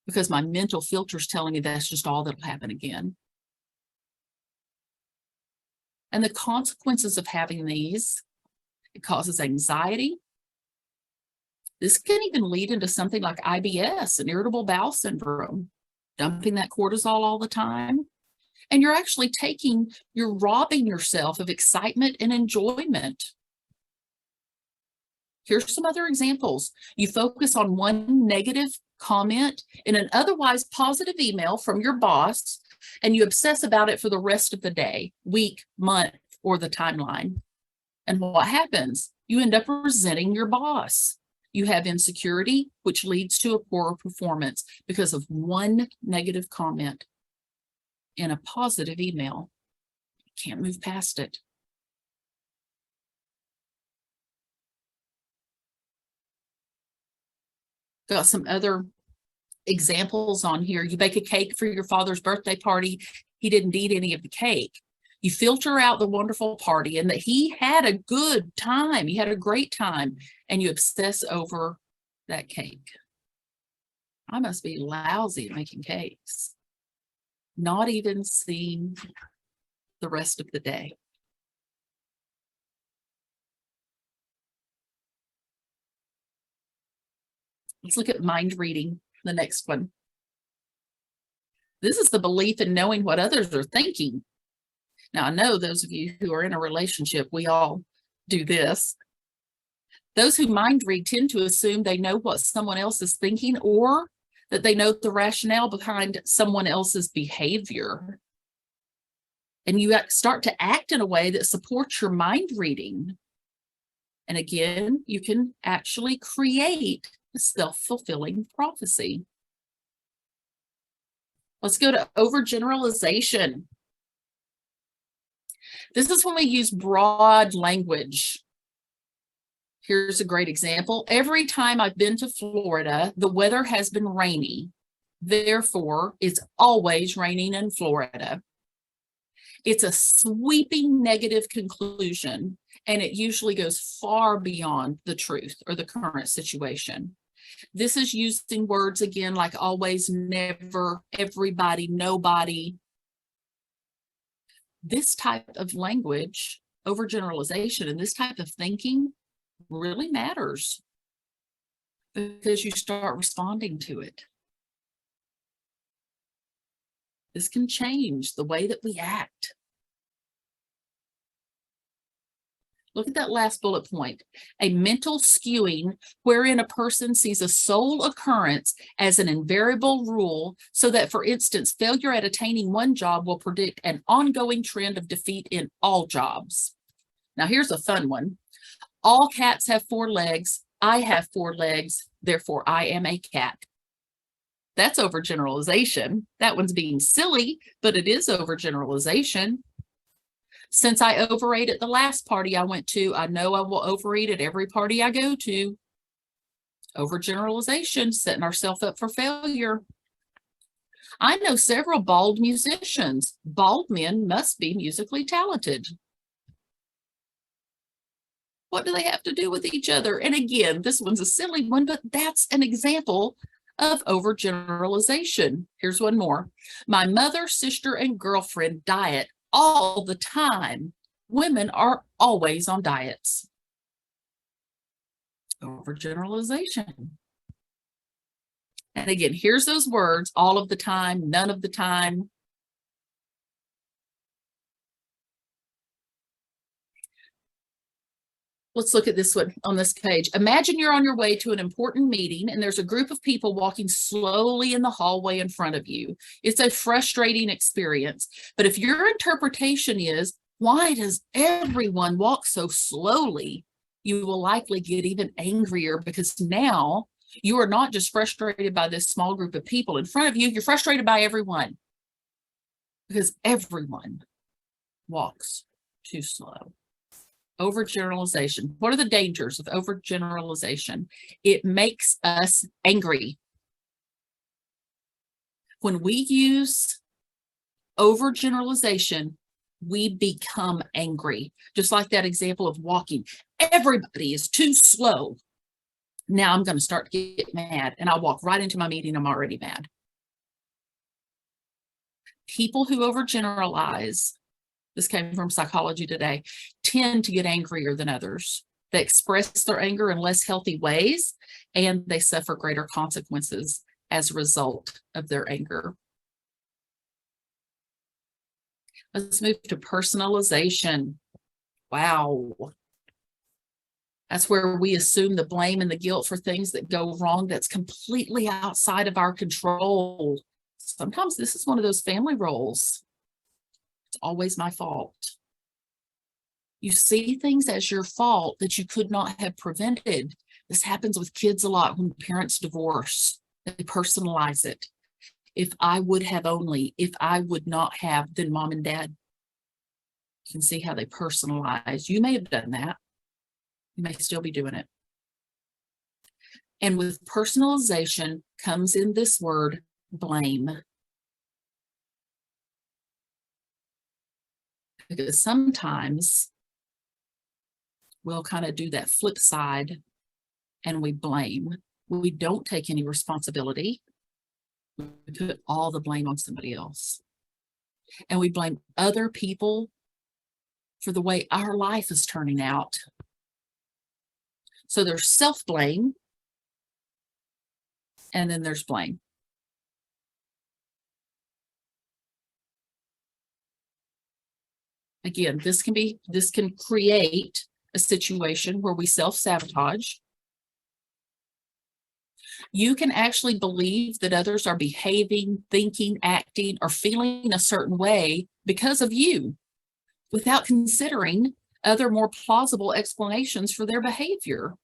because my mental filter is telling me that's just all that'll happen again. And the consequences of having these, it causes anxiety. This can even lead into something like IBS and irritable bowel syndrome, dumping that cortisol all the time. And you're robbing yourself of excitement and enjoyment. Here's some other examples. You focus on one negative comment in an otherwise positive email from your boss, and you obsess about it for the rest of the day, week, month, or the timeline. And what happens? You end up resenting your boss. You have insecurity, which leads to a poorer performance because of one negative comment in a positive email. You can't move past it. Got some other examples on here. You bake a cake for your father's birthday party. He didn't eat any of the cake. You filter out the wonderful party and that he had a good time. He had a great time, and you obsess over that cake. I must be lousy at making cakes. Not even seeing the rest of the day. Let's look at mind reading, the next one. This is the belief in knowing what others are thinking. Now, I know those of you who are in a relationship, we all do this. Those who mind read tend to assume they know what someone else is thinking, or that they know the rationale behind someone else's behavior. And you start to act in a way that supports your mind reading. And again, you can actually create a self-fulfilling prophecy. Let's go to overgeneralization. This is when we use broad language. Here's a great example. Every time I've been to Florida, the weather has been rainy. Therefore, it's always raining in Florida. It's a sweeping negative conclusion, and it usually goes far beyond the truth or the current situation. This is using words again like always, never, everybody, nobody. This type of language, overgeneralization, and this type of thinking really matters because you start responding to it. This can change the way that we act. Look at that last bullet point. A mental skewing wherein a person sees a sole occurrence as an invariable rule, so that, for instance, failure at attaining one job will predict an ongoing trend of defeat in all jobs. Now, here's a fun one. All cats have 4 legs. I have 4 legs. Therefore, I am a cat. That's overgeneralization. That one's being silly, but it is overgeneralization. Since I overate at the last party I went to, I know I will overeat at every party I go to. Overgeneralization, setting ourselves up for failure. I know several bald musicians. Bald men must be musically talented. What do they have to do with each other? And again, this one's a silly one, but that's an example of overgeneralization. Here's one more. My mother, sister, and girlfriend diet all the time. Women are always on diets. Overgeneralization. And again, here's those words: all of the time, none of the time. Let's look at this one on this page. Imagine you're on your way to an important meeting and there's a group of people walking slowly in the hallway in front of you. It's a frustrating experience. But if your interpretation is, why does everyone walk so slowly? You will likely get even angrier, because now you are not just frustrated by this small group of people in front of you, you're frustrated by everyone, because everyone walks too slow. Overgeneralization. What are the dangers of overgeneralization? It makes us angry. When we use overgeneralization, we become angry. Just like that example of walking. Everybody is too slow. Now I'm going to start to get mad, and I'll walk right into my meeting. I'm already mad. People who overgeneralize, this came from Psychology Today, tend to get angrier than others. They express their anger in less healthy ways, and they suffer greater consequences as a result of their anger. Let's move to personalization. Wow. That's where we assume the blame and the guilt for things that go wrong that's completely outside of our control. Sometimes this is one of those family roles. It's always my fault. You see things as your fault that you could not have prevented. This happens with kids a lot when parents divorce. They personalize it. If I would have only, if I would not have, then mom and dad. You can see how they personalize. You may have done that. You may still be doing it. And with personalization comes in this word, blame. Because sometimes we'll kind of do that flip side and we blame. We don't take any responsibility. We put all the blame on somebody else. And we blame other people for the way our life is turning out. So there's self-blame, and then there's blame. Again, this can create a situation where we self-sabotage. You can actually believe that others are behaving, thinking, acting, or feeling a certain way because of you, without considering other more plausible explanations for their behavior.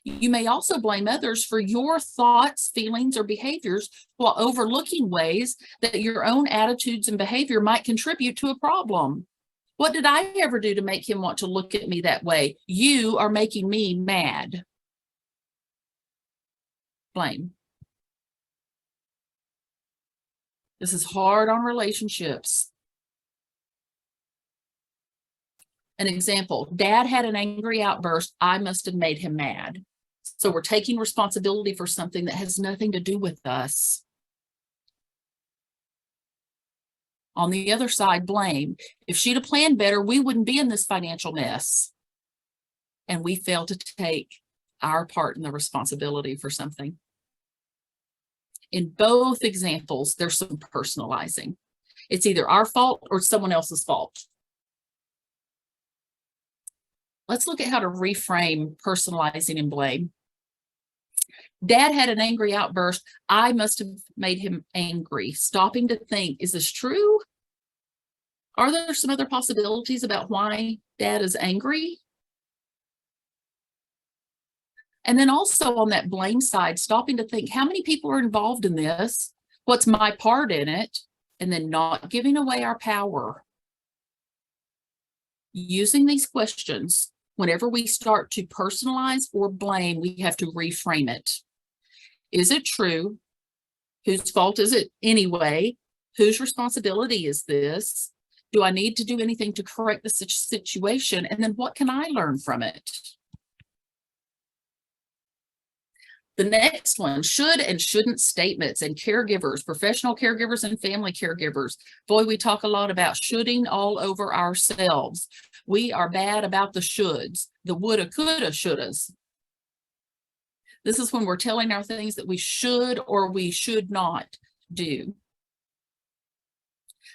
You may also blame others for your thoughts, feelings, or behaviors while overlooking ways that your own attitudes and behavior might contribute to a problem. What did I ever do to make him want to look at me that way? You are making me mad. Blame. This is hard on relationships. An example, Dad had an angry outburst. I must have made him mad. So we're taking responsibility for something that has nothing to do with us. On the other side, blame. If she'd have planned better, we wouldn't be in this financial mess. And we fail to take our part in the responsibility for something. In both examples, there's some personalizing. It's either our fault or someone else's fault. Let's look at how to reframe personalizing and blame. Dad had an angry outburst. I must have made him angry. Stopping to think, is this true? Are there some other possibilities about why Dad is angry? And then also on that blame side, stopping to think, how many people are involved in this? What's my part in it? And then not giving away our power. Using these questions, whenever we start to personalize or blame, we have to reframe it. Is it true? Whose fault is it anyway? Whose responsibility is this? Do I need to do anything to correct the situation? And then what can I learn from it? The next one, should and shouldn't statements and caregivers, professional caregivers and family caregivers. Boy, we talk a lot about shoulding all over ourselves. We are bad about the shoulds, the woulda, coulda, shouldas. This is when we're telling our things that we should or we should not do.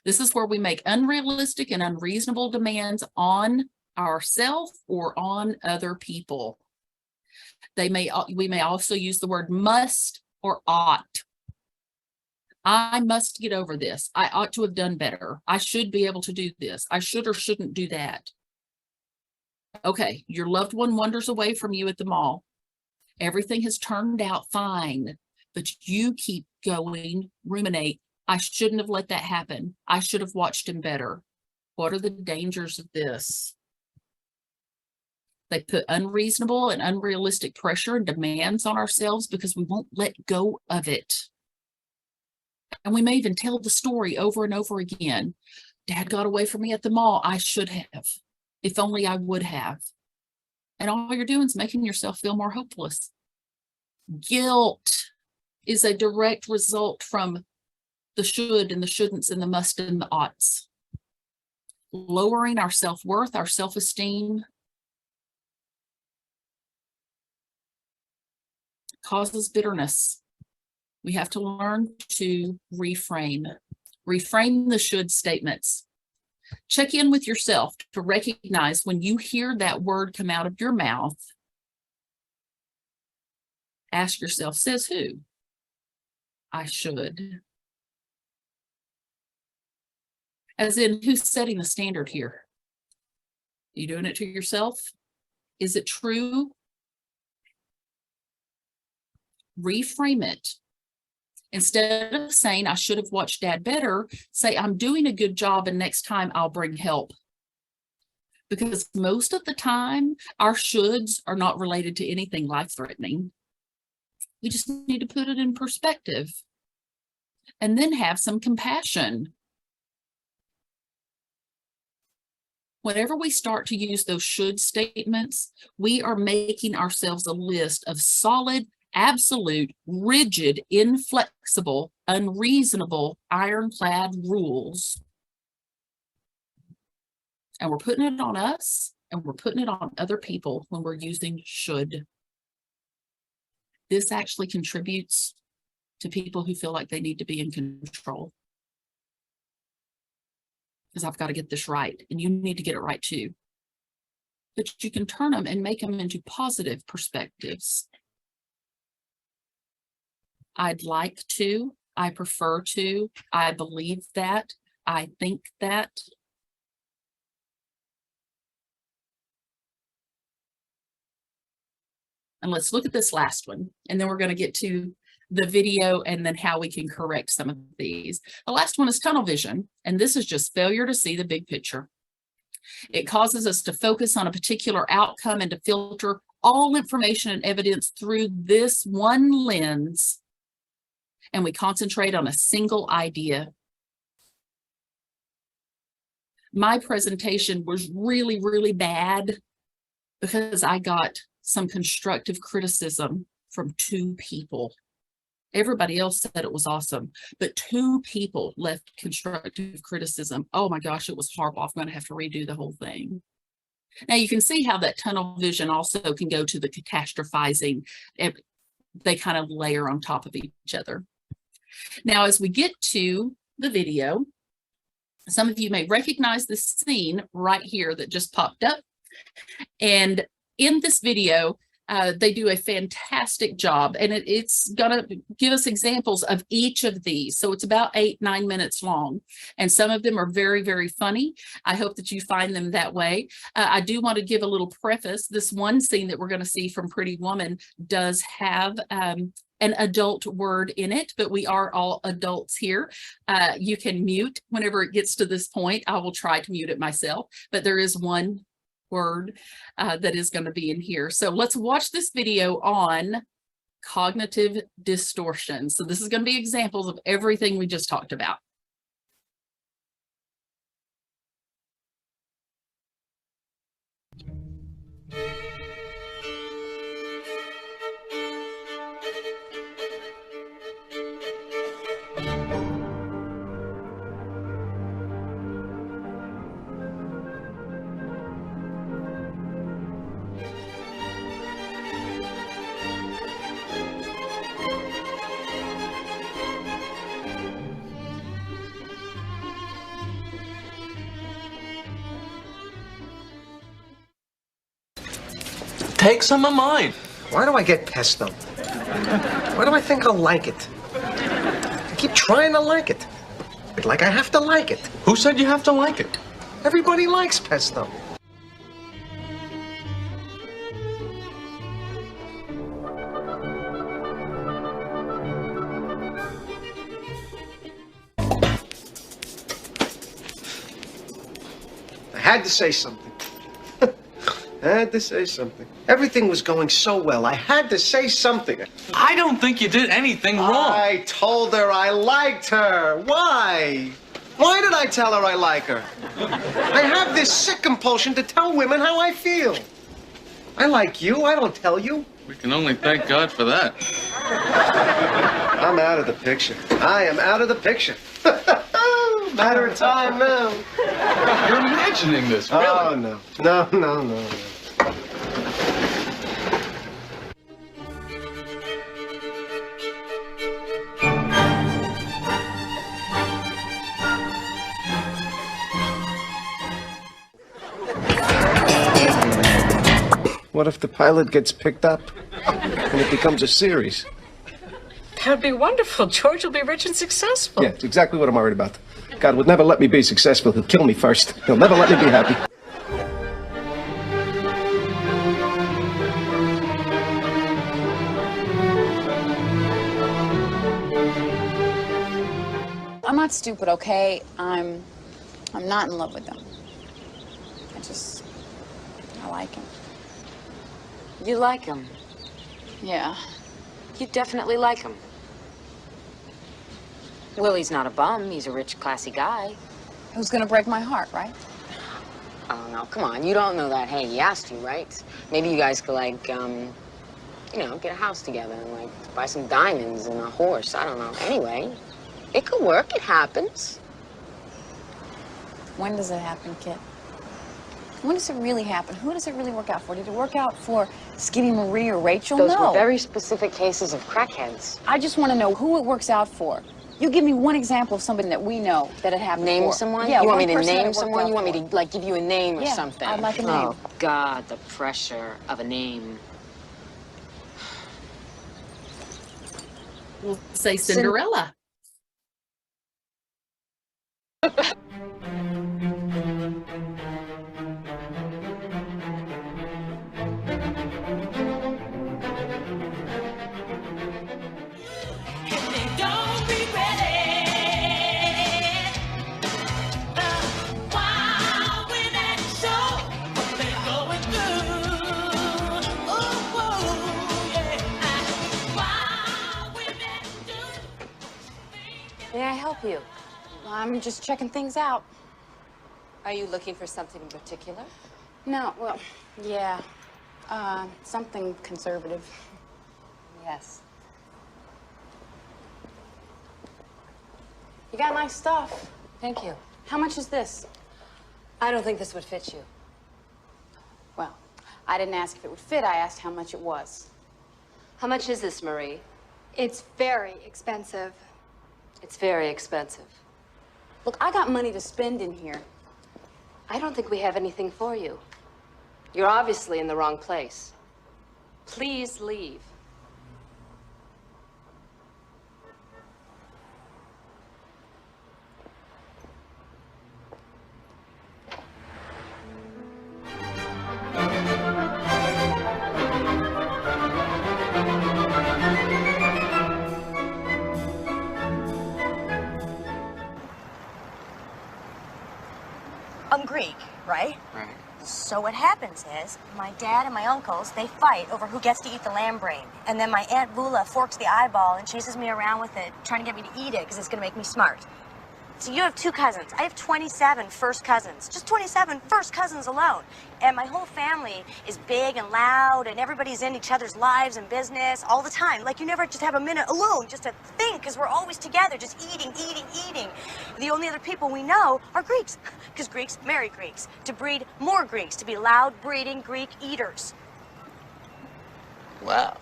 This is where we make unrealistic and unreasonable demands on ourselves or on other people. We may also use the word must or ought. I must get over this. I ought to have done better. I should be able to do this. I should or shouldn't do that. Okay, your loved one wanders away from you at the mall. Everything has turned out fine, but you keep going, ruminate. I shouldn't have let that happen. I should have watched him better. What are the dangers of this? They put unreasonable and unrealistic pressure and demands on ourselves because we won't let go of it. And we may even tell the story over and over again. Dad got away from me at the mall. I should have. If only I would have. And all you're doing is making yourself feel more hopeless. Guilt is a direct result from the should and the shouldn'ts and the must and the oughts. Lowering our self-worth, our self-esteem, causes bitterness. We have to learn to reframe the should statements. Check in with yourself to recognize when you hear that word come out of your mouth. Ask yourself, says who? I should. As in, who's setting the standard here? Are you doing it to yourself? Is it true? Reframe it. Instead of saying, I should have watched Dad better, say, I'm doing a good job and next time I'll bring help. Because most of the time, our shoulds are not related to anything life-threatening. We just need to put it in perspective and then have some compassion. Whenever we start to use those should statements, we are making ourselves a list of solid, absolute, rigid, inflexible, unreasonable, ironclad rules. And we're putting it on us, and we're putting it on other people when we're using should. This actually contributes to people who feel like they need to be in control. Because I've got to get this right, and you need to get it right too. But you can turn them and make them into positive perspectives. I'd like to, I prefer to, I believe that, I think that. And let's look at this last one, and then we're going to get to the video and then how we can correct some of these. The last one is tunnel vision, and this is just failure to see the big picture. It causes us to focus on a particular outcome and to filter all information and evidence through this one lens, and we concentrate on a single idea. My presentation was really, really bad because I got some constructive criticism from 2 people. Everybody else said it was awesome, but 2 people left constructive criticism. Oh my gosh, it was horrible. I'm going to have to redo the whole thing. Now you can see how that tunnel vision also can go to the catastrophizing. They kind of layer on top of each other. Now, as we get to the video, some of you may recognize this scene right here that just popped up. And in this video, they do a fantastic job, and it's gonna give us examples of each of these. So it's about 8-9 minutes long, and some of them are very, very funny. I hope that you find them that way. I do want to give a little preface. This one scene that we're going to see from Pretty Woman does have an adult word in it, but we are all adults here. You can mute whenever it gets to this point. I will try to mute it myself, but there is one word that is going to be in here. So let's watch this video on cognitive distortion. So this is going to be examples of everything we just talked about. Take some of mine. Why do I get pesto? Why do I think I'll like it? I keep trying to like it. But like I have to like it. Who said you have to like it? Everybody likes pesto. I had to say something. I had to say something. Everything was going so well. I had to say something. I don't think you did anything wrong. I told her I liked her. Why? Why did I tell her I like her? I have this sick compulsion to tell women how I feel. I like you. I don't tell you. We can only thank God for that. I'm out of the picture. I am out of the picture. Matter of time now. You're imagining this, really? Oh, no. No, no, no, no. What if the pilot gets picked up and it becomes a series? That'd be wonderful. George will be rich and successful. Yeah, it's exactly what I'm worried about. God would never let me be successful. He'll kill me first. He'll never let me be happy. I'm not stupid, okay? I'm not in love with him. I like him. You like him. Yeah. You definitely like him. Willie's not a bum. He's a rich, classy guy. Who's gonna break my heart, right? Oh, no, come on. You don't know that. Hey, he asked you, right? Maybe you guys could, like, you know, get a house together and, like, buy some diamonds and a horse. I don't know. Anyway, it could work. It happens. When does it happen, Kit? When does it really happen? Who does it really work out for? Did it work out for Skinny Marie or Rachel? Those No. were very specific cases of crackheads. I just want to know who it works out for. You give me one example of somebody that we know that it happened Name for. someone? Yeah, you want one me to person that it name worked someone? out You want me for. to, like, give you a name or Yeah, something? I'd like a name. Oh, God, the pressure of a name. We'll say Cinderella. May I help you? I'm just checking things out. Are you looking for something in particular? No, well, yeah. Something conservative. Yes. You got nice stuff. Thank you. How much is this? I don't think this would fit you. Well, I didn't ask if it would fit. I asked how much it was. How much is this, Marie? It's very expensive. It's very expensive. Look, I got money to spend in here. I don't think we have anything for you. You're obviously in the wrong place. Please leave. I'm Greek, right? Right. So what happens is, my dad and my uncles, they fight over who gets to eat the lamb brain. And then my Aunt Vula forks the eyeball and chases me around with it, trying to get me to eat it because it's going to make me smart. So you have 2 cousins. I have 27 first cousins. Just 27 first cousins alone. And my whole family is big and loud, and everybody's in each other's lives and business all the time. Like, you never just have a minute alone just to think, because we're always together, just eating, eating, eating. The only other people we know are Greeks, because Greeks marry Greeks, to breed more Greeks, to be loud, breeding Greek eaters. Wow.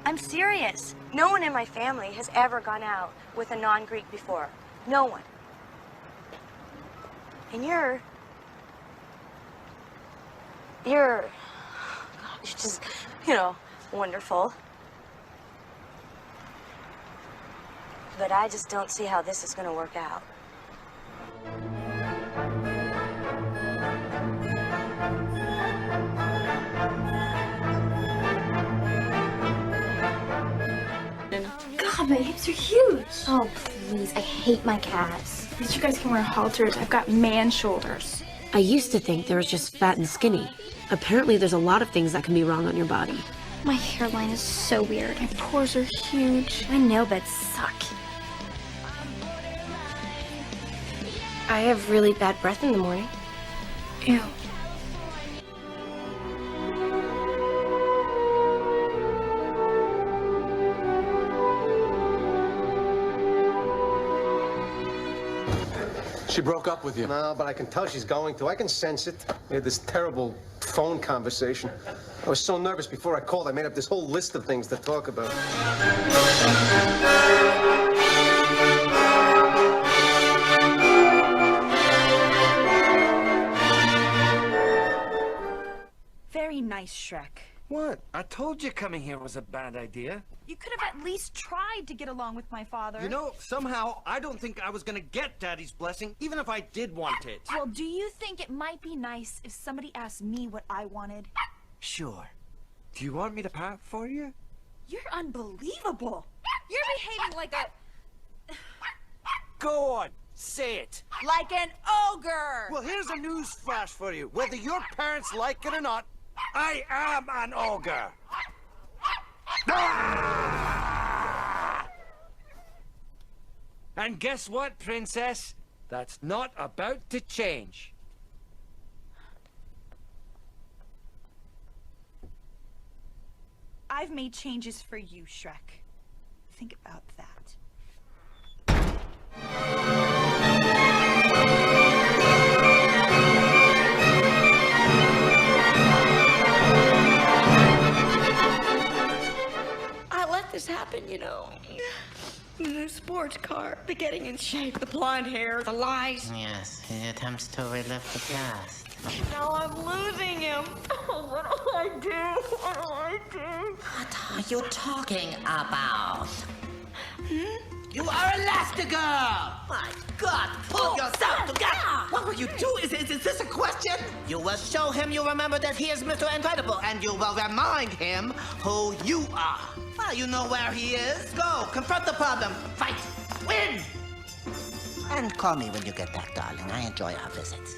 I'm serious. No one in my family has ever gone out with a non-Greek before. No one. And you're just, you know, wonderful. But I just don't see how this is going to work out. God, my hips are huge. Oh, please. I hate my calves. At least you guys can wear halters. I've got man shoulders. I used to think there was just fat and skinny. Apparently, there's a lot of things that can be wrong on your body. My hairline is so weird. My pores are huge. I know, but suck. I have really bad breath in the morning. Ew. She broke up with you. No, but I can tell she's going to. I can sense it. We had this terrible phone conversation. I was so nervous before I called. I made up this whole list of things to talk about. Very nice, Shrek. What? I told you coming here was a bad idea. You could have at least tried to get along with my father. You know, somehow, I don't think I was gonna get Daddy's blessing, even if I did want it. Well, do you think it might be nice if somebody asked me what I wanted? Sure. Do you want me to pat for you? You're unbelievable. You're behaving like a... Go on, say it. like an ogre. Well, here's a news flash for you. Whether your parents like it or not, I am an ogre. Ah! And guess what, Princess? That's not about to change. I I've made changes for you, Shrek. Think about that. I let this happen, you know. The new sports car, the getting in shape, the blonde hair, the lies. Yes, he attempts to relive the past. Now I'm losing him. Oh, what do I do? What do I do? What are you talking about? You are Elastigirl! My God, Pull yourself together! What will you do? Is this a question? You will show him you remember that he is Mr. Incredible, and you will remind him who you are. Well, you know where he is. Go, confront the problem. Fight. Win! And call me when you get back, darling. I enjoy our visits.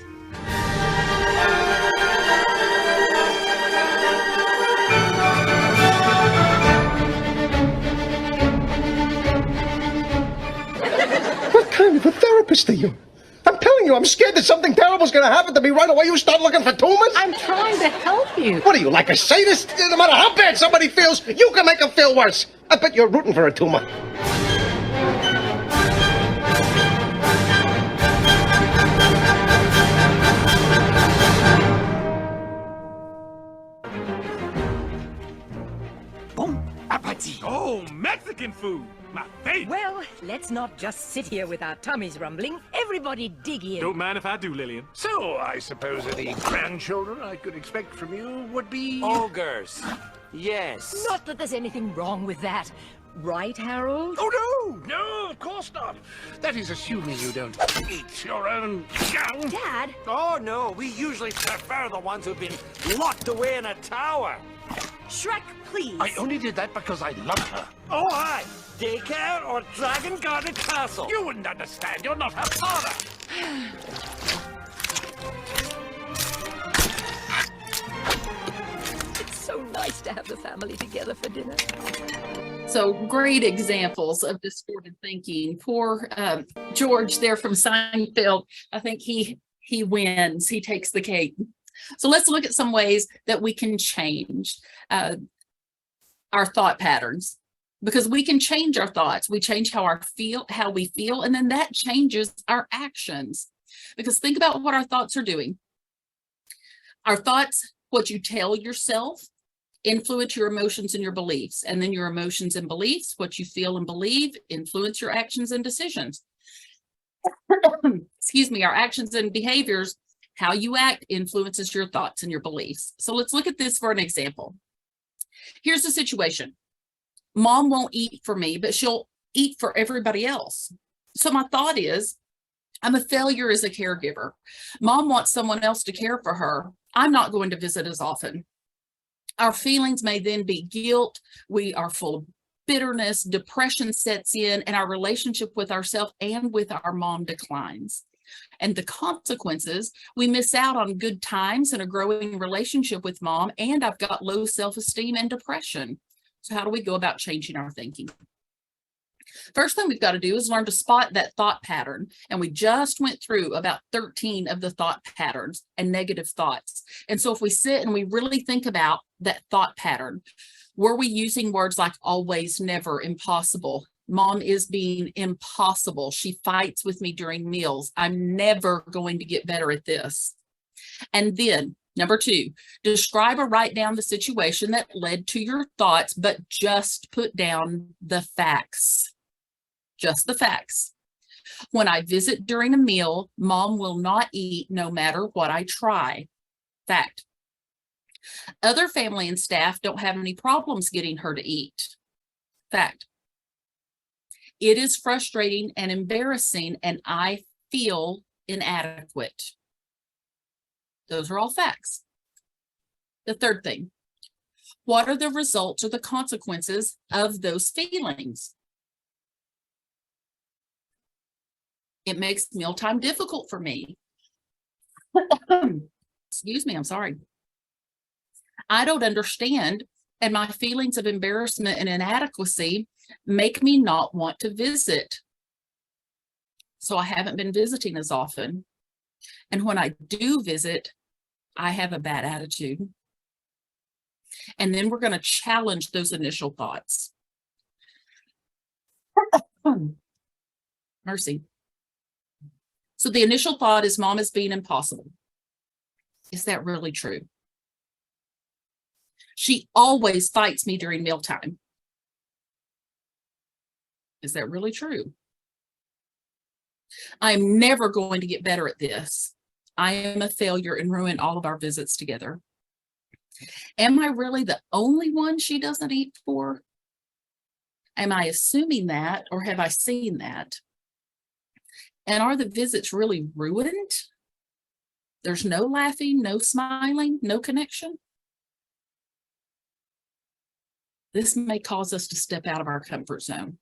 What kind of a therapist are you? I'm telling you, I'm scared that something terrible's gonna happen to me right away. You start looking for tumors? I'm trying to help you. What are you, like a sadist? No matter how bad somebody feels, you can make them feel worse. I bet you're rooting for a tumor. Oh, Mexican food! My favorite! Well, let's not just sit here with our tummies rumbling. Everybody dig in. Don't mind if I do, Lillian. So, I suppose the grandchildren I could expect from you would be... Ogres. Yes. Not that there's anything wrong with that. Right, Harold? Oh, no, of course not. That is assuming you don't eat your own young. Dad? Oh, no, we usually prefer the ones who've been locked away in a tower. Shrek, please. I only did that because I love her. Oh, hi. Daycare or Dragon Guarded Castle? You wouldn't understand. You're not her father. It's so nice to have the family together for dinner. So great examples of distorted thinking. Poor George there from Seinfeld. I think he wins. He takes the cake. So let's look at some ways that we can change our thought patterns, because we can change our thoughts. We change how we feel, and then that changes our actions. Because think about what our thoughts are doing. Our thoughts, what you tell yourself, influence your emotions and your beliefs, and then your emotions and beliefs, what you feel and believe, influence your actions and decisions. Excuse me, our actions and behaviors. How you act influences your thoughts and your beliefs. So let's look at this for an example. Here's the situation. Mom won't eat for me, but she'll eat for everybody else. So my thought is, I'm a failure as a caregiver. Mom wants someone else to care for her. I'm not going to visit as often. Our feelings may then be guilt. We are full of bitterness, depression sets in, and our relationship with ourselves and with our mom declines. And the consequences, we miss out on good times and a growing relationship with mom, and I've got low self-esteem and depression. So how do we go about changing our thinking? First thing we've got to do is learn to spot that thought pattern. And we just went through about 13 of the thought patterns and negative thoughts. And so if we sit and we really think about that thought pattern, were we using words like always, never, impossible? Mom is being impossible. She fights with me during meals. I'm never going to get better at this. And then number 2, describe or write down the situation that led to your thoughts, but just put down the facts. Just the facts. When I visit during a meal, mom will not eat no matter what I try. Fact. Other family and staff don't have any problems getting her to eat. Fact. It is frustrating and embarrassing, and I feel inadequate. Those are all facts. The third thing, what are the results or the consequences of those feelings? It makes mealtime difficult for me. Excuse me, I'm sorry. I don't understand, and my feelings of embarrassment and inadequacy make me not want to visit. So I haven't been visiting as often. And when I do visit, I have a bad attitude. And then we're going to challenge those initial thoughts. Mercy. So the initial thought is mom is being impossible. Is that really true? She always fights me during mealtime. Is that really true? I'm never going to get better at this. I am a failure and ruin all of our visits together. Am I really the only one she doesn't eat for? Am I assuming that, or have I seen that? And are the visits really ruined? There's no laughing, no smiling, no connection. This may cause us to step out of our comfort zone.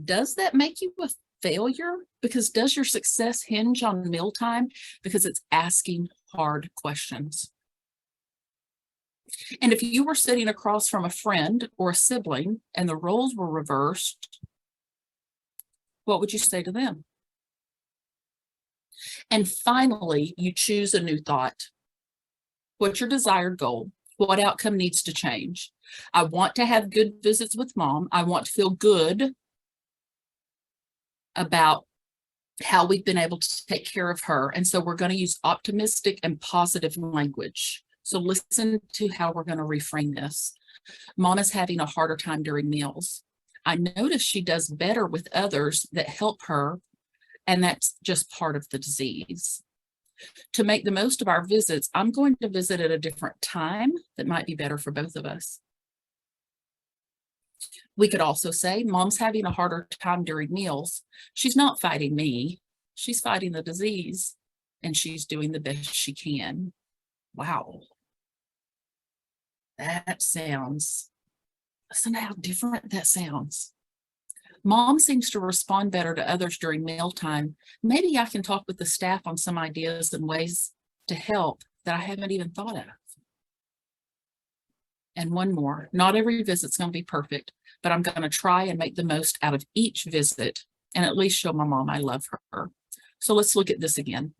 Does that make you a failure? Because does your success hinge on mealtime? Because it's asking hard questions. And if you were sitting across from a friend or a sibling and the roles were reversed, what would you say to them? And finally, you choose a new thought. What's your desired goal? What outcome needs to change? I want to have good visits with mom. I want to feel good about how we've been able to take care of her. And so we're going to use optimistic and positive language. So listen to how we're going to reframe this. Mom is having a harder time during meals. I notice she does better with others that help her, and that's just part of the disease. To make the most of our visits, I'm going to visit at a different time that might be better for both of us. We could also say, mom's having a harder time during meals. She's not fighting me. She's fighting the disease, and she's doing the best she can. Wow. That sounds, listen to how different that sounds. Mom seems to respond better to others during mealtime. Maybe I can talk with the staff on some ideas and ways to help that I haven't even thought of. And one more, not every visit's going to be perfect, but I'm going to try and make the most out of each visit and at least show my mom I love her. So let's look at this again.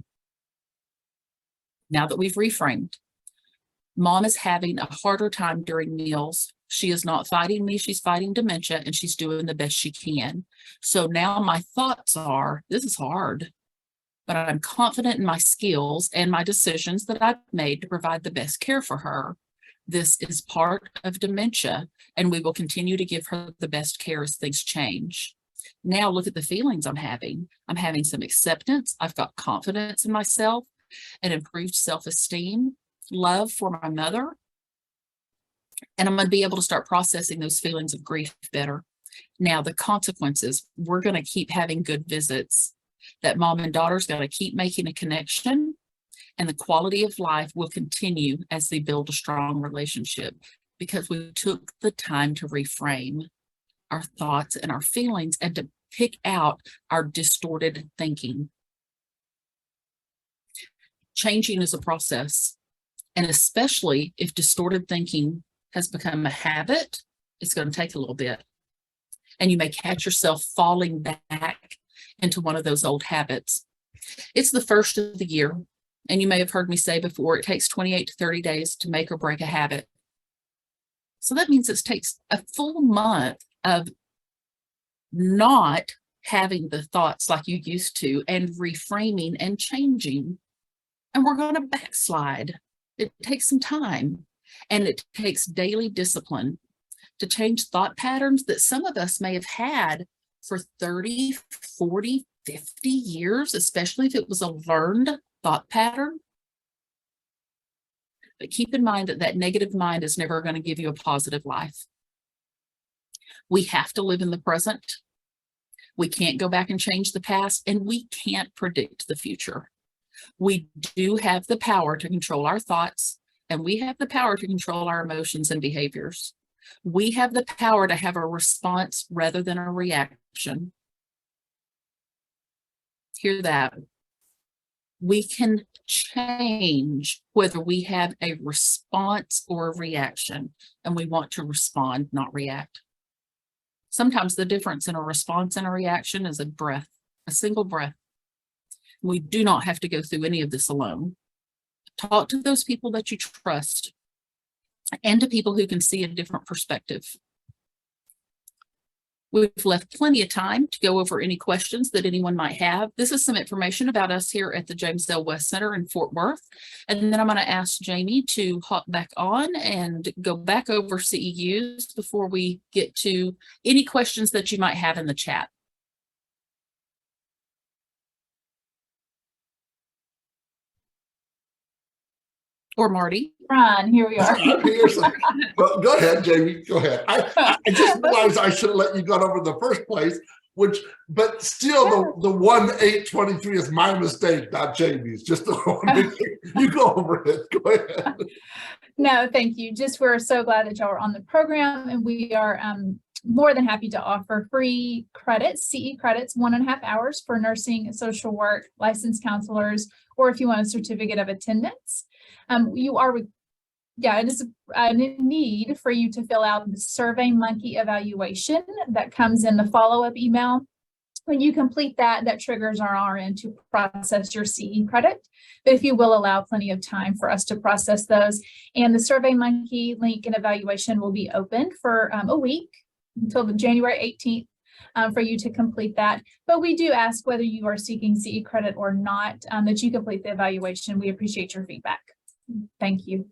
Now that we've reframed, mom is having a harder time during meals. She is not fighting me, she's fighting dementia, and she's doing the best she can. So now my thoughts are, this is hard, but I'm confident in my skills and my decisions that I've made to provide the best care for her. This is part of dementia, and we will continue to give her the best care as things change. Now look at the feelings I'm having. I'm having some acceptance. I've got confidence in myself, an improved self-esteem, love for my mother, and I'm going to be able to start processing those feelings of grief better. Now, the consequences, we're going to keep having good visits. That mom and daughter's got to keep making a connection, and the quality of life will continue as they build a strong relationship because we took the time to reframe our thoughts and our feelings and to pick out our distorted thinking. Changing is a process, and especially if distorted thinking has become a habit, it's going to take a little bit. And you may catch yourself falling back into one of those old habits. It's the first of the year, and you may have heard me say before, it takes 28 to 30 days to make or break a habit. So that means it takes a full month of not having the thoughts like you used to and reframing and changing. And we're going to backslide. It takes some time, and it takes daily discipline to change thought patterns that some of us may have had for 30, 40, 50 years, especially if it was a learned thought pattern. But keep in mind that that negative mind is never going to give you a positive life. We have to live in the present. We can't go back and change the past, and we can't predict the future. We do have the power to control our thoughts, and we have the power to control our emotions and behaviors. We have the power to have a response rather than a reaction. Hear that. We can change whether we have a response or a reaction, and we want to respond, not react. Sometimes the difference in a response and a reaction is a breath, a single breath. We do not have to go through any of this alone. Talk to those people that you trust. and to people who can see a different perspective. We've left plenty of time to go over any questions that anyone might have. This is some information about us here at the James L. West Center in Fort Worth. And then I'm going to ask Jamie to hop back on and go back over CEUs before we get to any questions that you might have in the chat. Or Marty. Ron, here we are. Well, go ahead, Jamie. Go ahead. I just realized I should have let you go over the first place, but still the 1-8-23 is my mistake, not Jamie's. Just the one. You go over it. Go ahead. No, thank you. Just we're so glad that y'all are on the program, and we are more than happy to offer free credits, CE credits, 1.5 hours for nursing and social work, licensed counselors, or if you want a certificate of attendance. It is a need for you to fill out the SurveyMonkey evaluation that comes in the follow-up email. When you complete that, that triggers our RN to process your CE credit. But if you will allow plenty of time for us to process those, and the SurveyMonkey link and evaluation will be open for a week until the January 18th for you to complete that. But we do ask whether you are seeking CE credit or not, that you complete the evaluation. We appreciate your feedback. Thank you.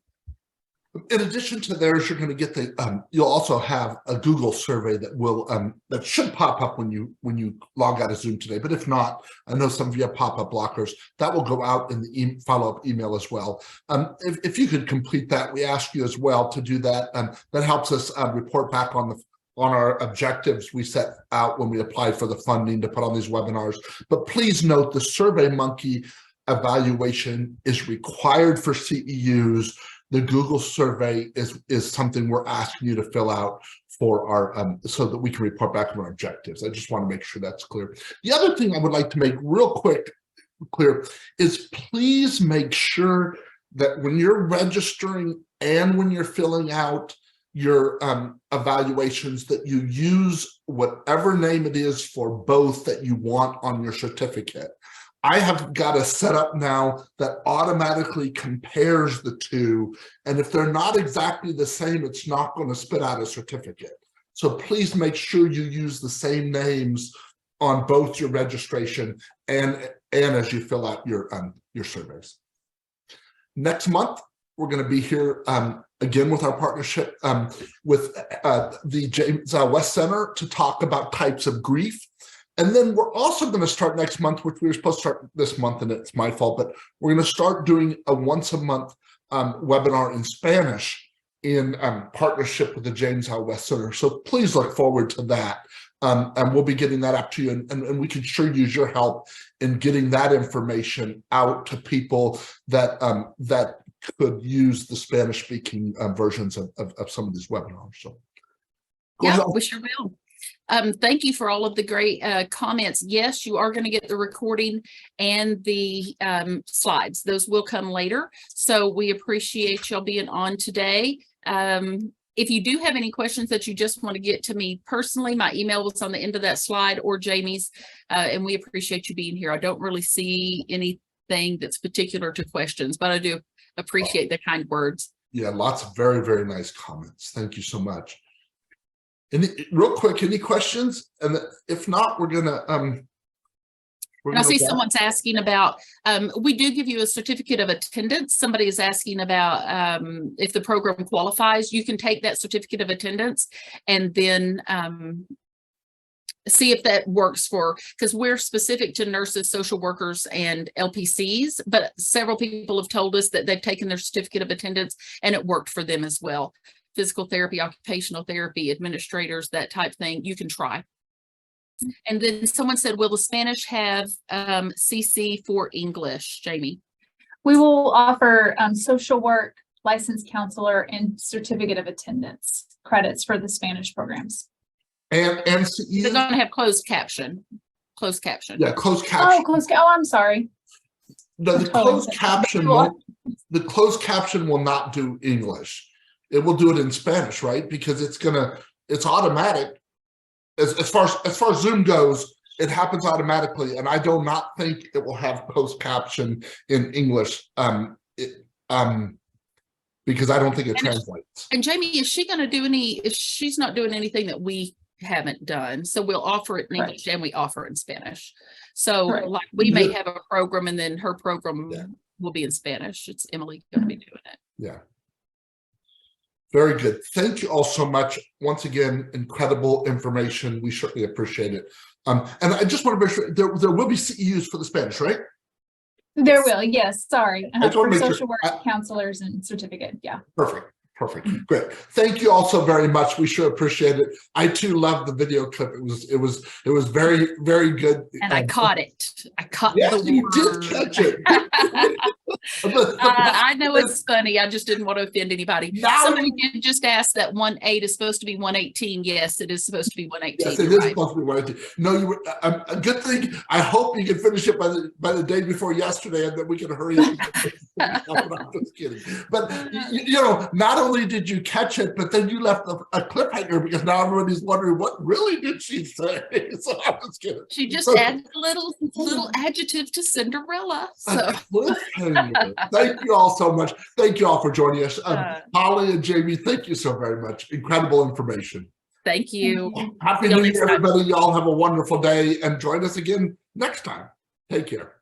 In addition to theirs, you're going to get the you'll also have a Google survey that will that should pop up when you log out of Zoom today. But if not, I know some of you have pop-up blockers that will go out in the follow-up email as well. If you could complete that, we ask you as well to do that. That helps us report back on our objectives we set out when we applied for the funding to put on these webinars. But please note the SurveyMonkey evaluation is required for CEUs. The Google survey is something we're asking you to fill out for our so that we can report back on our objectives. I just want to make sure that's clear. The other thing I would like to make real clear is please make sure that when you're registering and when you're filling out your evaluations that you use whatever name it is for both that you want on your certificate. I have got a setup now that automatically compares the two, and if they're not exactly the same, it's not going to spit out a certificate. So please make sure you use the same names on both your registration and as you fill out your surveys. Next month, we're going to be here again with our partnership with the James West Center to talk about types of grief. And then we're also going to start next month, which we were supposed to start this month, and it's my fault, but we're going to start doing a once-a-month webinar in Spanish in partnership with the James L. West Center. So please look forward to that. And we'll be getting that up to you, and we can sure use your help in getting that information out to people that could use the Spanish-speaking versions of some of these webinars. So, yeah, we sure will. Thank you for all of the great comments. Yes, you are going to get the recording and the slides. Those will come later. So we appreciate y'all being on today. If you do have any questions that you just want to get to me personally, my email was on the end of that slide or Jamie's, and we appreciate you being here. I don't really see anything that's particular to questions, but I do appreciate the kind words. Yeah, lots of very, very nice comments. Thank you so much. Real quick, any questions? And if not, we're gonna I see someone's asking about, we do give you a certificate of attendance. Somebody is asking about if the program qualifies. You can take that certificate of attendance and then see if that works for, because we're specific to nurses, social workers, and LPCs, but several people have told us that they've taken their certificate of attendance and it worked for them as well. Physical therapy, occupational therapy, administrators, that type thing, you can try. And then someone said, will the Spanish have CC for English, Jamie? We will offer social work, licensed counselor, and certificate of attendance credits for the Spanish programs. And they're going to have closed caption. Closed caption. Yeah, closed caption. Oh, I'm sorry. No, the closed caption will not do English. It will do it in Spanish, right? Because it's automatic. As far as Zoom goes, it happens automatically, and I do not think it will have closed caption in English. because I don't think it translates. And Jamie, is she going to do if she's not doing anything that we haven't done? So we'll offer it in English and we offer it in Spanish. So like we may have a program and then her program will be in Spanish. It's Emily going to be doing it. Yeah. Very good. Thank you all so much. Once again, incredible information. We certainly appreciate it. And I just want to make sure there will be CEUs for the Spanish, right? There will, yes. Sorry, for social sure. work counselors and certificate. Yeah. Perfect. Great. Thank you all so very much. We sure appreciate it. I too loved the video clip. It was very, very good. And I caught it. I caught yes, the you word. did catch it. I know it's funny. I just didn't want to offend anybody. Somebody did just ask that 1/8 is supposed to be 118. Yes, it is supposed to be 118. Yes, it is supposed to be 118. No, you were a good thing. I hope you can finish it by the day before yesterday, and then we can hurry up. I'm just kidding. But you know, not only did you catch it, but then you left a cliffhanger because now everybody's wondering what really did she say. So I was kidding. She just added a little adjective to Cinderella. So. Thank you all so much. Thank you all for joining us. Holly and Jamie, thank you so very much. Incredible information. Thank you. Happy New Year, everybody. Y'all have a wonderful day and join us again next time. Take care.